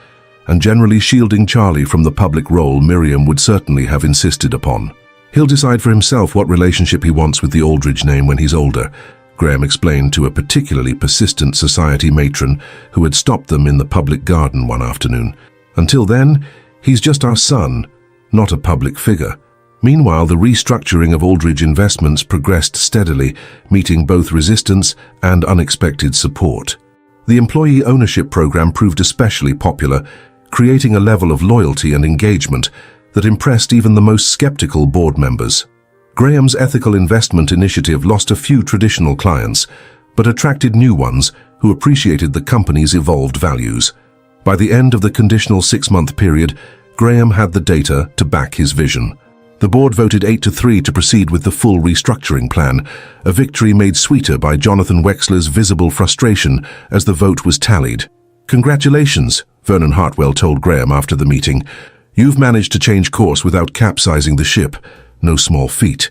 and generally shielding Charlie from the public role Miriam would certainly have insisted upon. "He'll decide for himself what relationship he wants with the Aldridge name when he's older," Graham explained to a particularly persistent society matron who had stopped them in the public garden one afternoon. "Until then, he's just our son, not a public figure." Meanwhile, the restructuring of Aldridge Investments progressed steadily, meeting both resistance and unexpected support. The employee ownership program proved especially popular, creating a level of loyalty and engagement that impressed even the most skeptical board members. Graham's ethical investment initiative lost a few traditional clients, but attracted new ones who appreciated the company's evolved values. By the end of the conditional 6-month period, Graham had the data to back his vision. The board voted 8-3 to proceed with the full restructuring plan, a victory made sweeter by Jonathan Wexler's visible frustration as the vote was tallied. "Congratulations," Vernon Hartwell told Graham after the meeting. "You've managed to change course without capsizing the ship. No small feat."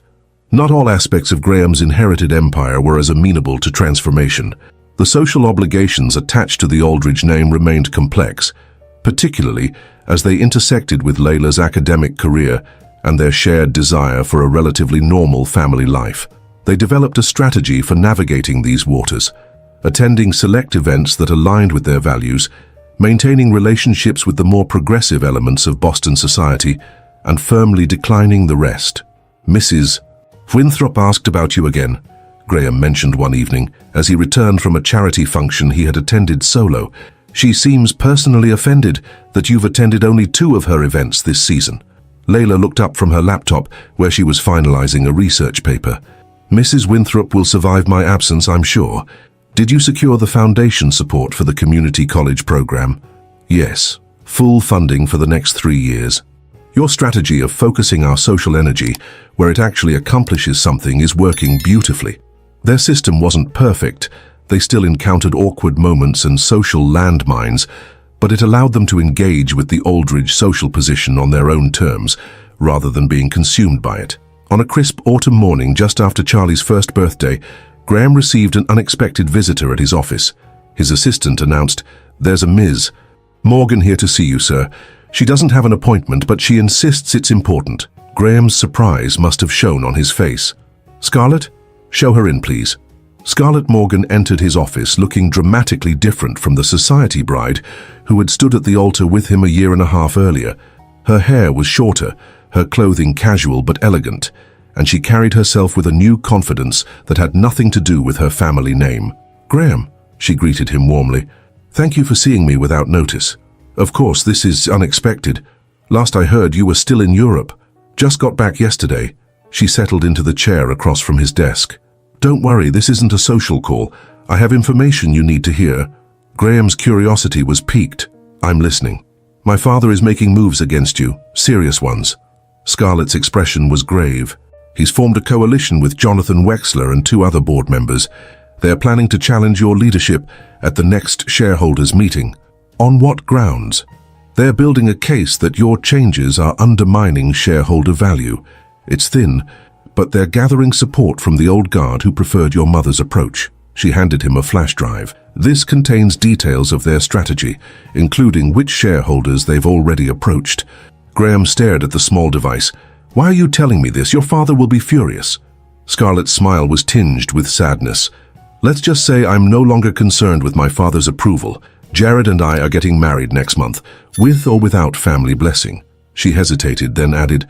Not all aspects of Graham's inherited empire were as amenable to transformation. The social obligations attached to the Aldridge name remained complex, particularly as they intersected with Layla's academic career and their shared desire for a relatively normal family life. They developed a strategy for navigating these waters, attending select events that aligned with their values, maintaining relationships with the more progressive elements of Boston society, and firmly declining the rest. "Mrs. Winthrop asked about you again," Graham mentioned one evening as he returned from a charity function he had attended solo, She seems personally offended that you've attended only 2 of her events this season. Layla looked up from her laptop where she was finalizing a research paper. Mrs. Winthrop will survive my absence, I'm sure. Did you secure the foundation support for the community college program? Yes. Full funding for the next 3 years. Your strategy of focusing our social energy where it actually accomplishes something is working beautifully. Their system wasn't perfect. They still encountered awkward moments and social landmines, but it allowed them to engage with the Aldridge social position on their own terms, rather than being consumed by it. On a crisp autumn morning just after Charlie's first birthday, Graham received an unexpected visitor at his office. His assistant announced, "There's a Ms. Morgan here to see you, sir. She doesn't have an appointment, but she insists it's important." Graham's surprise must have shown on his face. "Scarlett, show her in, please." Scarlett Morgan entered his office looking dramatically different from the society bride who had stood at the altar with him a year and a half earlier. Her hair was shorter, her clothing casual but elegant, and she carried herself with a new confidence that had nothing to do with her family name. "Graham," she greeted him warmly. "Thank you for seeing me without notice. Of course, this is unexpected. Last I heard, you were still in Europe. Just got back yesterday." She settled into the chair across from his desk. "Don't worry, this isn't a social call. I have information you need to hear." Graham's curiosity was piqued. "I'm listening." "My father is making moves against you, serious ones." Scarlett's expression was grave. "He's formed a coalition with Jonathan Wexler and 2 other board members. They are planning to challenge your leadership at the next shareholders' meeting." "On what grounds?" "They're building a case that your changes are undermining shareholder value. It's thin, but they're gathering support from the old guard who preferred your mother's approach." She handed him a flash drive. "This contains details of their strategy, including which shareholders they've already approached." Graham stared at the small device. "Why are you telling me this? Your father will be furious." Scarlett's smile was tinged with sadness. "Let's just say I'm no longer concerned with my father's approval. Jared and I are getting married next month, with or without family blessing." She hesitated, then added,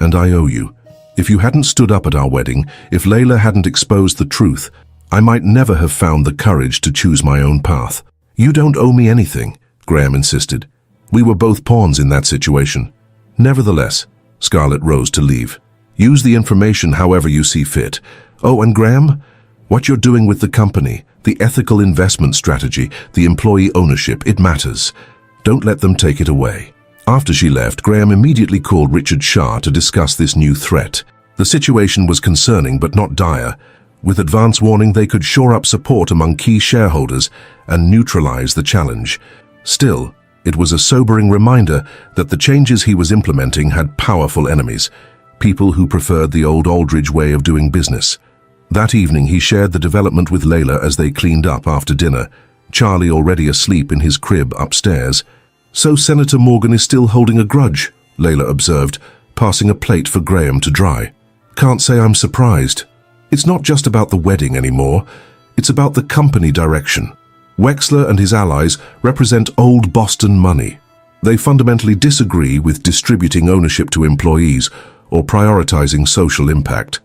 "And I owe you. If you hadn't stood up at our wedding, if Layla hadn't exposed the truth, I might never have found the courage to choose my own path." "You don't owe me anything," Graham insisted. "We were both pawns in that situation." "Nevertheless," Scarlett rose to leave. "Use the information however you see fit. Oh, and Graham, what you're doing with the company, the ethical investment strategy, the employee ownership, it matters. Don't let them take it away." After she left, Graham immediately called Richard Shah to discuss this new threat. The situation was concerning but not dire. With advance warning, they could shore up support among key shareholders and neutralize the challenge. Still, it was a sobering reminder that the changes he was implementing had powerful enemies, people who preferred the old Aldridge way of doing business. That evening, he shared the development with Layla as they cleaned up after dinner, Charlie already asleep in his crib upstairs. "So Senator Morgan is still holding a grudge," Layla observed, passing a plate for Graham to dry. "Can't say I'm surprised. It's not just about the wedding anymore. It's about the company direction. Wexler and his allies represent old Boston money. They fundamentally disagree with distributing ownership to employees or prioritizing social impact."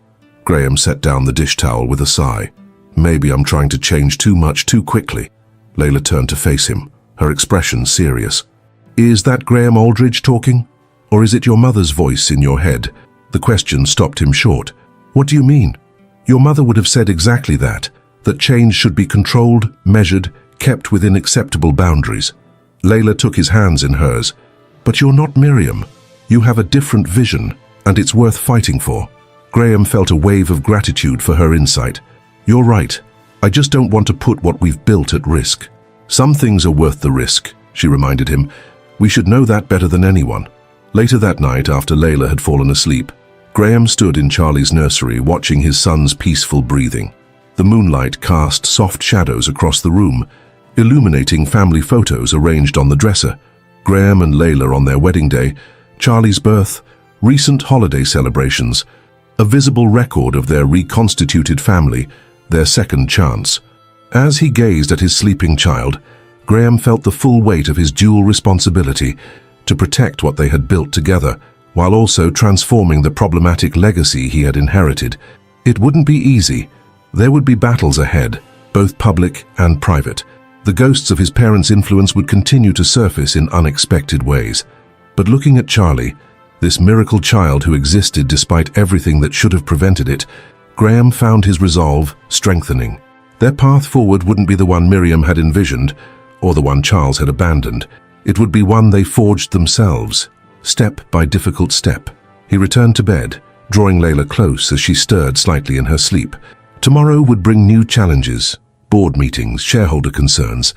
Graham set down the dish towel with a sigh. "Maybe I'm trying to change too much too quickly." Layla turned to face him, her expression serious. "Is that Graham Aldridge talking? Or is it your mother's voice in your head?" The question stopped him short. "What do you mean?" "Your mother would have said exactly that change should be controlled, measured, kept within acceptable boundaries." Layla took his hands in hers. "But you're not Miriam. You have a different vision, and it's worth fighting for." Graham felt a wave of gratitude for her insight. "You're right. I just don't want to put what we've built at risk." "Some things are worth the risk," she reminded him. "We should know that better than anyone." Later that night, after Layla had fallen asleep, Graham stood in Charlie's nursery watching his son's peaceful breathing. The moonlight cast soft shadows across the room, illuminating family photos arranged on the dresser. Graham and Layla on their wedding day, Charlie's birth, recent holiday celebrations, a visible record of their reconstituted family, their second chance. As he gazed at his sleeping child, Graham felt the full weight of his dual responsibility to protect what they had built together, while also transforming the problematic legacy he had inherited. It wouldn't be easy. There would be battles ahead, both public and private. The ghosts of his parents' influence would continue to surface in unexpected ways. But looking at Charlie, this miracle child who existed despite everything that should have prevented it, Graham found his resolve strengthening. Their path forward wouldn't be the one Miriam had envisioned, or the one Charles had abandoned. It would be one they forged themselves, step by difficult step. He returned to bed, drawing Layla close as she stirred slightly in her sleep. Tomorrow would bring new challenges, board meetings, shareholder concerns,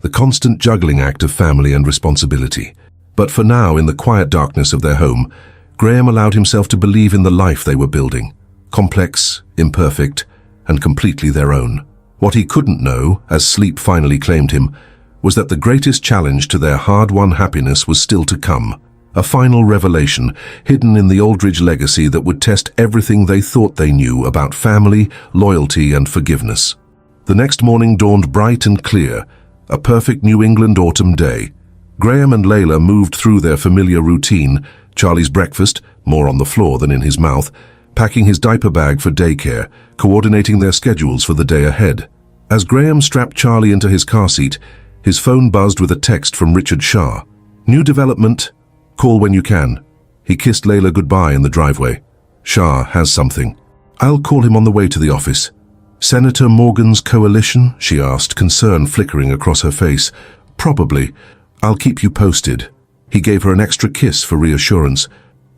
the constant juggling act of family and responsibility. But for now, in the quiet darkness of their home, Graham allowed himself to believe in the life they were building, complex, imperfect, and completely their own. What he couldn't know, as sleep finally claimed him, was that the greatest challenge to their hard-won happiness was still to come. A final revelation hidden in the Aldridge legacy that would test everything they thought they knew about family, loyalty, and forgiveness. The next morning dawned bright and clear, a perfect New England autumn day. Graham and Layla moved through their familiar routine, Charlie's breakfast, more on the floor than in his mouth, packing his diaper bag for daycare, coordinating their schedules for the day ahead. As Graham strapped Charlie into his car seat, his phone buzzed with a text from Richard Shah. New development. Call when you can. He kissed Layla goodbye in the driveway. Shah has something. I'll call him on the way to the office. Senator Morgan's coalition? She asked, concern flickering across her face. Probably. I'll keep you posted. He gave her an extra kiss for reassurance.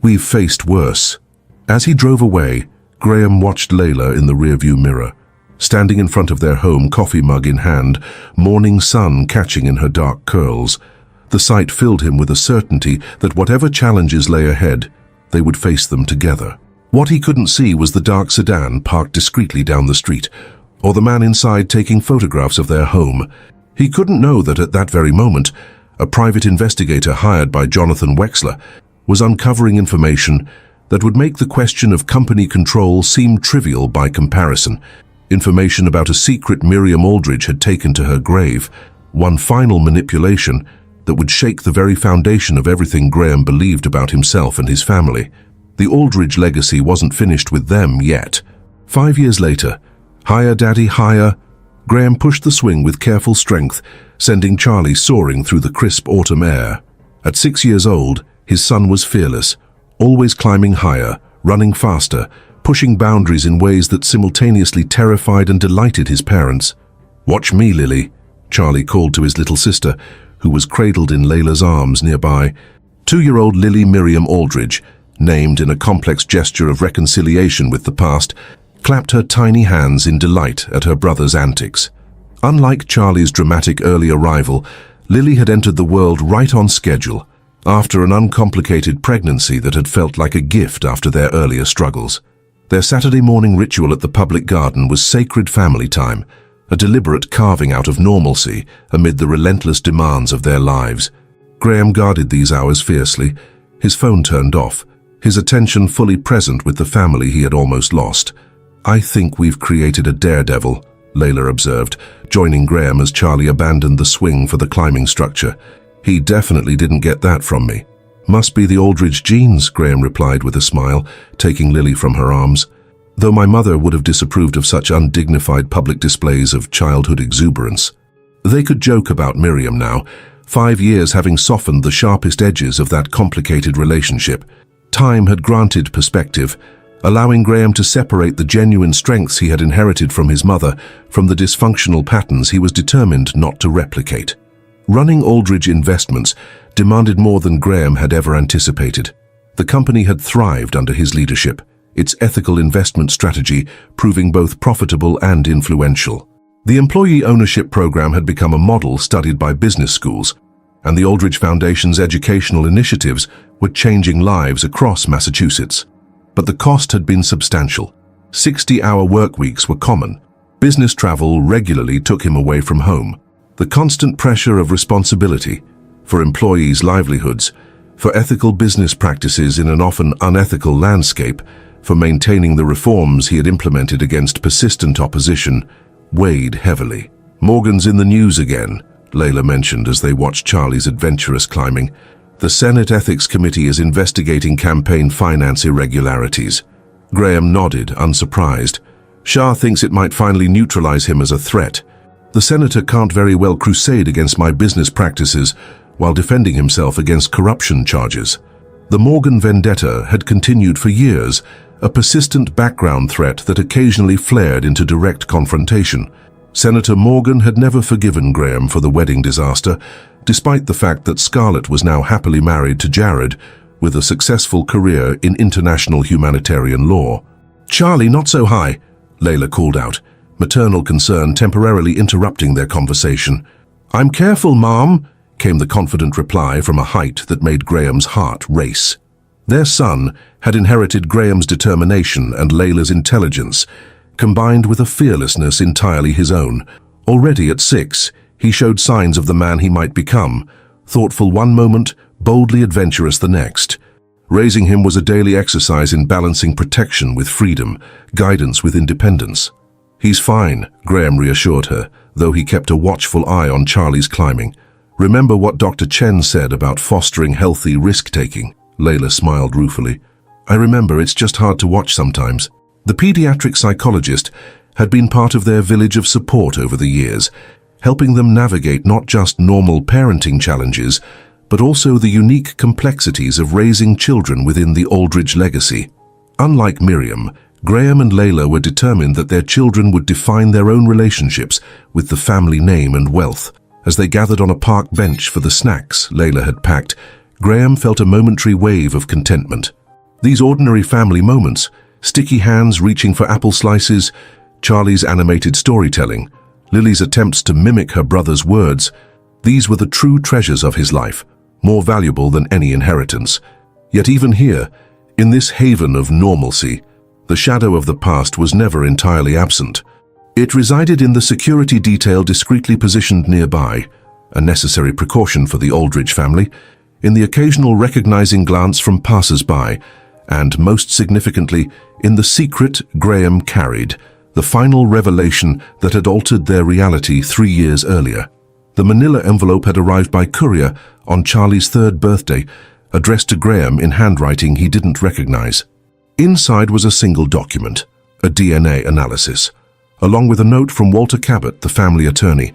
We've faced worse. As he drove away, Graham watched Layla in the rearview mirror. Standing in front of their home, coffee mug in hand, morning sun catching in her dark curls. The sight filled him with a certainty that whatever challenges lay ahead, they would face them together. What he couldn't see was the dark sedan parked discreetly down the street, or the man inside taking photographs of their home. He couldn't know that at that very moment, a private investigator hired by Jonathan Wexler was uncovering information that would make the question of company control seem trivial by comparison. Information about a secret Miriam Aldridge had taken to her grave, one final manipulation that would shake the very foundation of everything Graham believed about himself and his family. The Aldridge legacy wasn't finished with them yet. 5 years later, higher, Daddy, higher, Graham pushed the swing with careful strength, sending Charlie soaring through the crisp autumn air. At 6 years old, his son was fearless, always climbing higher, running faster, pushing boundaries in ways that simultaneously terrified and delighted his parents. Watch me, Lily, Charlie called to his little sister, who was cradled in Layla's arms nearby. 2-year-old Lily Miriam Aldridge, named in a complex gesture of reconciliation with the past, clapped her tiny hands in delight at her brother's antics. Unlike Charlie's dramatic early arrival, Lily had entered the world right on schedule, after an uncomplicated pregnancy that had felt like a gift after their earlier struggles. Their Saturday morning ritual at the public garden was sacred family time, a deliberate carving out of normalcy amid the relentless demands of their lives. Graham guarded these hours fiercely, his phone turned off, his attention fully present with the family he had almost lost. I think we've created a daredevil, Layla observed, joining Graham as Charlie abandoned the swing for the climbing structure. He definitely didn't get that from me. Must be the Aldridge genes, Graham replied with a smile, taking Lily from her arms. Though my mother would have disapproved of such undignified public displays of childhood exuberance. They could joke about Miriam now, 5 years having softened the sharpest edges of that complicated relationship. Time had granted perspective, allowing Graham to separate the genuine strengths he had inherited from his mother from the dysfunctional patterns he was determined not to replicate. Running Aldridge Investments demanded more than Graham had ever anticipated. The company had thrived under his leadership, its ethical investment strategy proving both profitable and influential. The employee ownership program had become a model studied by business schools, and the Aldridge Foundation's educational initiatives were changing lives across Massachusetts. But the cost had been substantial. 60-hour work weeks were common. Business travel regularly took him away from home. The constant pressure of responsibility for employees' livelihoods, for ethical business practices in an often unethical landscape, for maintaining the reforms he had implemented against persistent opposition, weighed heavily. Morgan's in the news again, Layla mentioned as they watched Charlie's adventurous climbing. The Senate Ethics Committee is investigating campaign finance irregularities. Graham nodded, unsurprised. Shah thinks it might finally neutralize him as a threat. The senator can't very well crusade against my business practices while defending himself against corruption charges. The Morgan vendetta had continued for years, a persistent background threat that occasionally flared into direct confrontation. Senator Morgan had never forgiven Graham for the wedding disaster, despite the fact that Scarlett was now happily married to Jared, with a successful career in international humanitarian law. "Charlie, not so high," Layla called out, maternal concern temporarily interrupting their conversation. "I'm careful, Mom," came the confident reply from a height that made Graham's heart race. Their son had inherited Graham's determination and Layla's intelligence, combined with a fearlessness entirely his own. Already at 6, he showed signs of the man he might become, thoughtful one moment, boldly adventurous the next. Raising him was a daily exercise in balancing protection with freedom, guidance with independence. "He's fine," Graham reassured her, though he kept a watchful eye on Charlie's climbing. "Remember what Dr. Chen said about fostering healthy risk-taking?" Layla smiled ruefully. "I remember, it's just hard to watch sometimes." The pediatric psychologist had been part of their village of support over the years, helping them navigate not just normal parenting challenges, but also the unique complexities of raising children within the Aldridge legacy. Unlike Miriam, Graham and Layla were determined that their children would define their own relationships with the family name and wealth. As they gathered on a park bench for the snacks Layla had packed, Graham felt a momentary wave of contentment. These ordinary family moments, sticky hands reaching for apple slices, Charlie's animated storytelling, Lily's attempts to mimic her brother's words, these were the true treasures of his life, more valuable than any inheritance. Yet even here, in this haven of normalcy, the shadow of the past was never entirely absent. It resided in the security detail discreetly positioned nearby, a necessary precaution for the Aldridge family, in the occasional recognizing glance from passers-by, and most significantly, in the secret Graham carried, the final revelation that had altered their reality 3 years earlier. The manila envelope had arrived by courier on Charlie's 3rd birthday, addressed to Graham in handwriting he didn't recognize. Inside was a single document, a DNA analysis, along with a note from Walter Cabot, the family attorney.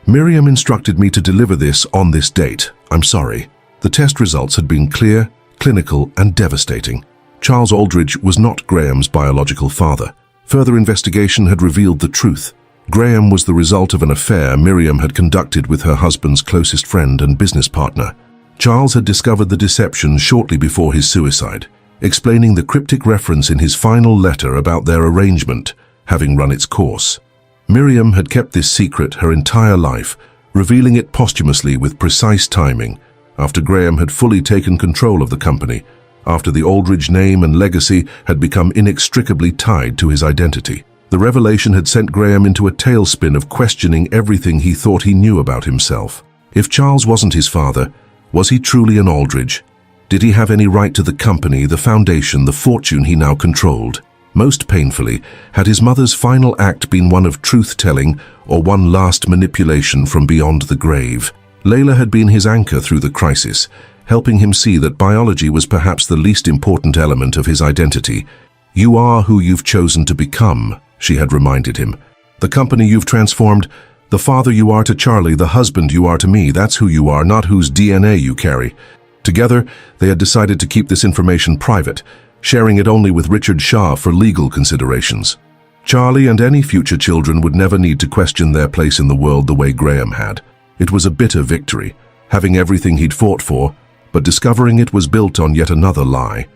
"Miriam instructed me to deliver this on this date. I'm sorry." The test results had been clear, clinical, and devastating. Charles Aldridge was not Graham's biological father. Further investigation had revealed the truth. Graham was the result of an affair Miriam had conducted with her husband's closest friend and business partner. Charles had discovered the deception shortly before his suicide, explaining the cryptic reference in his final letter about their arrangement having run its course. Miriam had kept this secret her entire life, revealing it posthumously with precise timing, after Graham had fully taken control of the company, after the Aldridge name and legacy had become inextricably tied to his identity. The revelation had sent Graham into a tailspin of questioning everything he thought he knew about himself. If Charles wasn't his father, was he truly an Aldridge? Did he have any right to the company, the foundation, the fortune he now controlled? Most painfully, had his mother's final act been one of truth-telling or one last manipulation from beyond the grave? Layla had been his anchor through the crisis, helping him see that biology was perhaps the least important element of his identity. "You are who you've chosen to become," she had reminded him. "The company you've transformed, the father you are to Charlie, the husband you are to me, that's who you are, not whose DNA you carry." Together, they had decided to keep this information private, sharing it only with Richard Shah for legal considerations. Charlie and any future children would never need to question their place in the world the way Graham had. It was a bitter victory, having everything he'd fought for, but discovering it was built on yet another lie.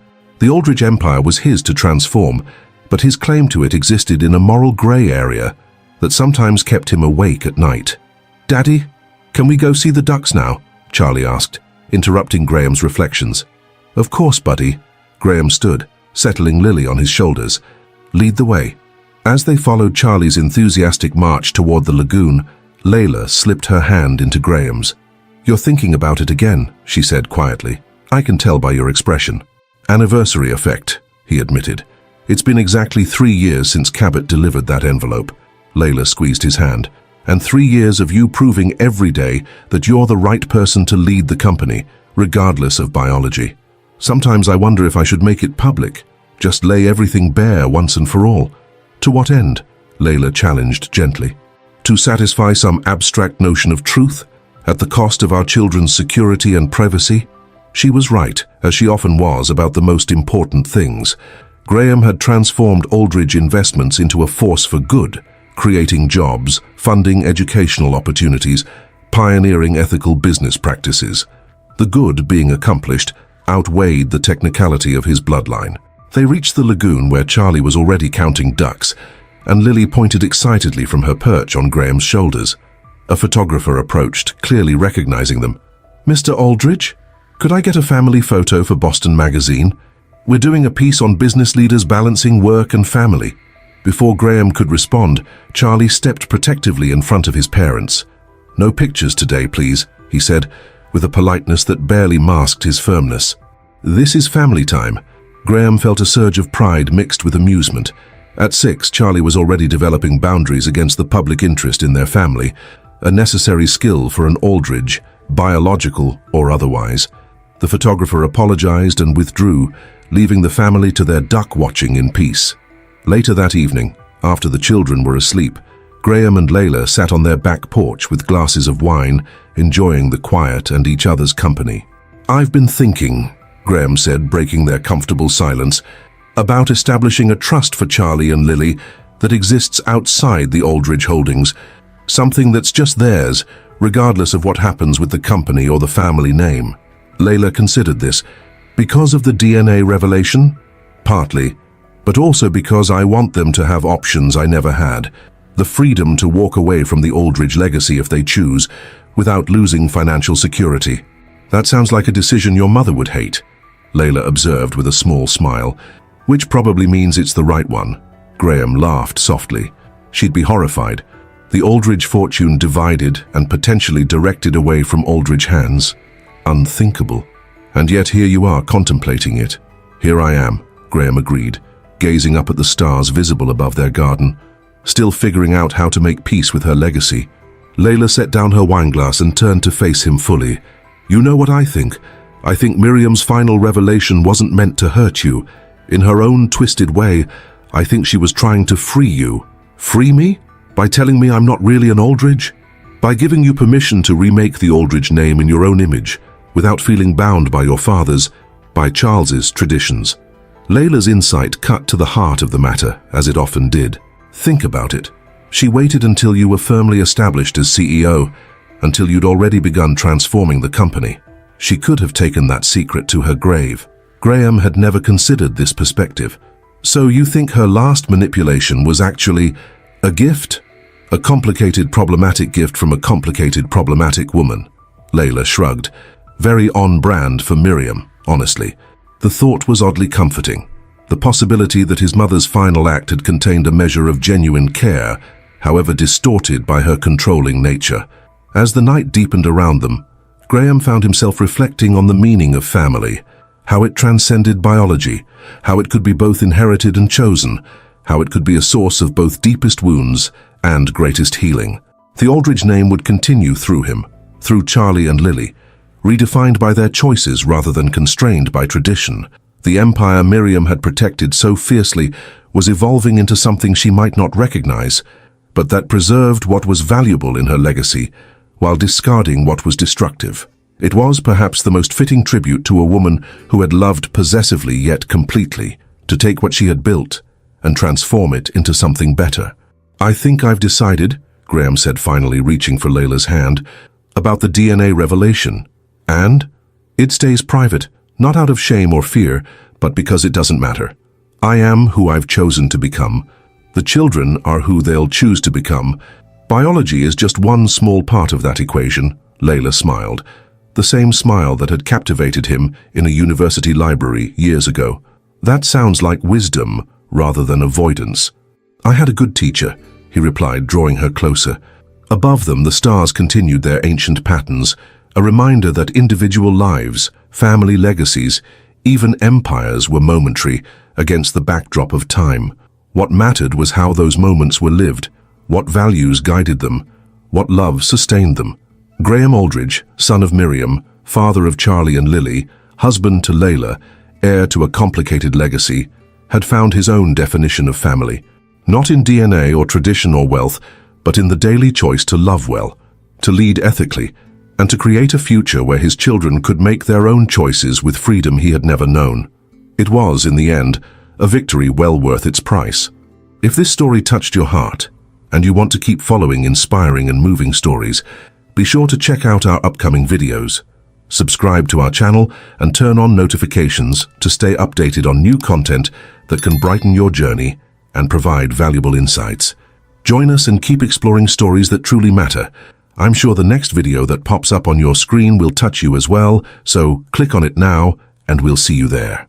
The Aldridge Empire was his to transform, but his claim to it existed in a moral gray area that sometimes kept him awake at night. "Daddy, can we go see the ducks now?" Charlie asked, interrupting Graham's reflections. "Of course, buddy." Graham stood, settling Lily on his shoulders. "Lead the way." As they followed Charlie's enthusiastic march toward the lagoon, Layla slipped her hand into Graham's. "You're thinking about it again," she said quietly. "I can tell by your expression." "Anniversary effect," he admitted. "It's been exactly 3 years since Cabot delivered that envelope." Layla squeezed his hand. "And 3 years of you proving every day that you're the right person to lead the company, regardless of biology. Sometimes I wonder if I should make it public, just lay everything bare once and for all." "To what end?" Layla challenged gently. To satisfy some abstract notion of truth, at the cost of our children's security and privacy? She was right, as she often was, about the most important things. Graham had transformed Aldridge Investments into a force for good, creating jobs, funding educational opportunities, pioneering ethical business practices. The good being accomplished outweighed the technicality of his bloodline. They reached the lagoon where Charlie was already counting ducks, and Lily pointed excitedly from her perch on Graham's shoulders. A photographer approached, clearly recognizing them. "Mr. Aldridge, could I get a family photo for Boston Magazine? We're doing a piece on business leaders balancing work and family." Before Graham could respond, Charlie stepped protectively in front of his parents. "No pictures today, please," he said, with a politeness that barely masked his firmness. "This is family time." Graham felt a surge of pride mixed with amusement. At 6, Charlie was already developing boundaries against the public interest in their family, a necessary skill for an Aldridge, biological or otherwise. The photographer apologized and withdrew, leaving the family to their duck watching in peace. Later that evening, after the children were asleep, Graham and Layla sat on their back porch with glasses of wine, enjoying the quiet and each other's company. "I've been thinking," Graham said, breaking their comfortable silence, "about establishing a trust for Charlie and Lily that exists outside the Aldridge holdings, something that's just theirs, regardless of what happens with the company or the family name." Layla considered this. "Because of the DNA revelation? Partly, but also because I want them to have options I never had. The freedom to walk away from the Aldridge legacy if they choose, without losing financial security." "That sounds like a decision your mother would hate," Layla observed with a small smile. "Which probably means it's the right one." Graham laughed softly. She'd be horrified. The Aldridge fortune divided and potentially directed away from Aldridge hands. Unthinkable. And yet here you are contemplating it. "Here I am," Graham agreed, gazing up at the stars visible above their garden, still figuring out how to make peace with her legacy. Layla set down her wineglass and turned to face him fully. "You know what I think? I think Miriam's final revelation wasn't meant to hurt you. In her own twisted way, I think she was trying to free you." "Free me? By telling me I'm not really an Aldridge?" "By giving you permission to remake the Aldridge name in your own image, without feeling bound by your father's, by Charles's traditions." Layla's insight cut to the heart of the matter, as it often did. "Think about it. She waited until you were firmly established as CEO, until you'd already begun transforming the company. She could have taken that secret to her grave." Graham had never considered this perspective. "So you think her last manipulation was actually a gift? A complicated, problematic gift from a complicated, problematic woman?" Layla shrugged. "Very on-brand for Miriam, honestly." The thought was oddly comforting. The possibility that his mother's final act had contained a measure of genuine care, however distorted by her controlling nature. As the night deepened around them, Graham found himself reflecting on the meaning of family, how it transcended biology, how it could be both inherited and chosen, how it could be a source of both deepest wounds and greatest healing. The Aldridge name would continue through him, through Charlie and Lily, redefined by their choices rather than constrained by tradition. The empire Miriam had protected so fiercely was evolving into something she might not recognize, but that preserved what was valuable in her legacy, while discarding what was destructive. It was perhaps the most fitting tribute to a woman who had loved possessively yet completely, to take what she had built and transform it into something better. "I think I've decided," Graham said finally, reaching for Layla's hand, "about the DNA revelation. And it stays private, not out of shame or fear, but because it doesn't matter. I am who I've chosen to become. The children are who they'll choose to become. Biology is just one small part of that equation." Layla smiled, the same smile that had captivated him in a university library years ago. "That sounds like wisdom rather than avoidance." "I had a good teacher," he replied, drawing her closer. Above them, the stars continued their ancient patterns, a reminder that individual lives, family legacies, even empires were momentary against the backdrop of time. What mattered was how those moments were lived, what values guided them, what love sustained them. Graham Aldridge, son of Miriam, father of Charlie and Lily, husband to Layla, heir to a complicated legacy, had found his own definition of family. Not in DNA or tradition or wealth, but in the daily choice to love well, to lead ethically, and to create a future where his children could make their own choices with freedom he had never known. It was, in the end, a victory well worth its price. If this story touched your heart, and you want to keep following inspiring and moving stories, be sure to check out our upcoming videos. Subscribe to our channel and turn on notifications to stay updated on new content that can brighten your journey and provide valuable insights. Join us and keep exploring stories that truly matter. I'm sure the next video that pops up on your screen will touch you as well, so click on it now and we'll see you there.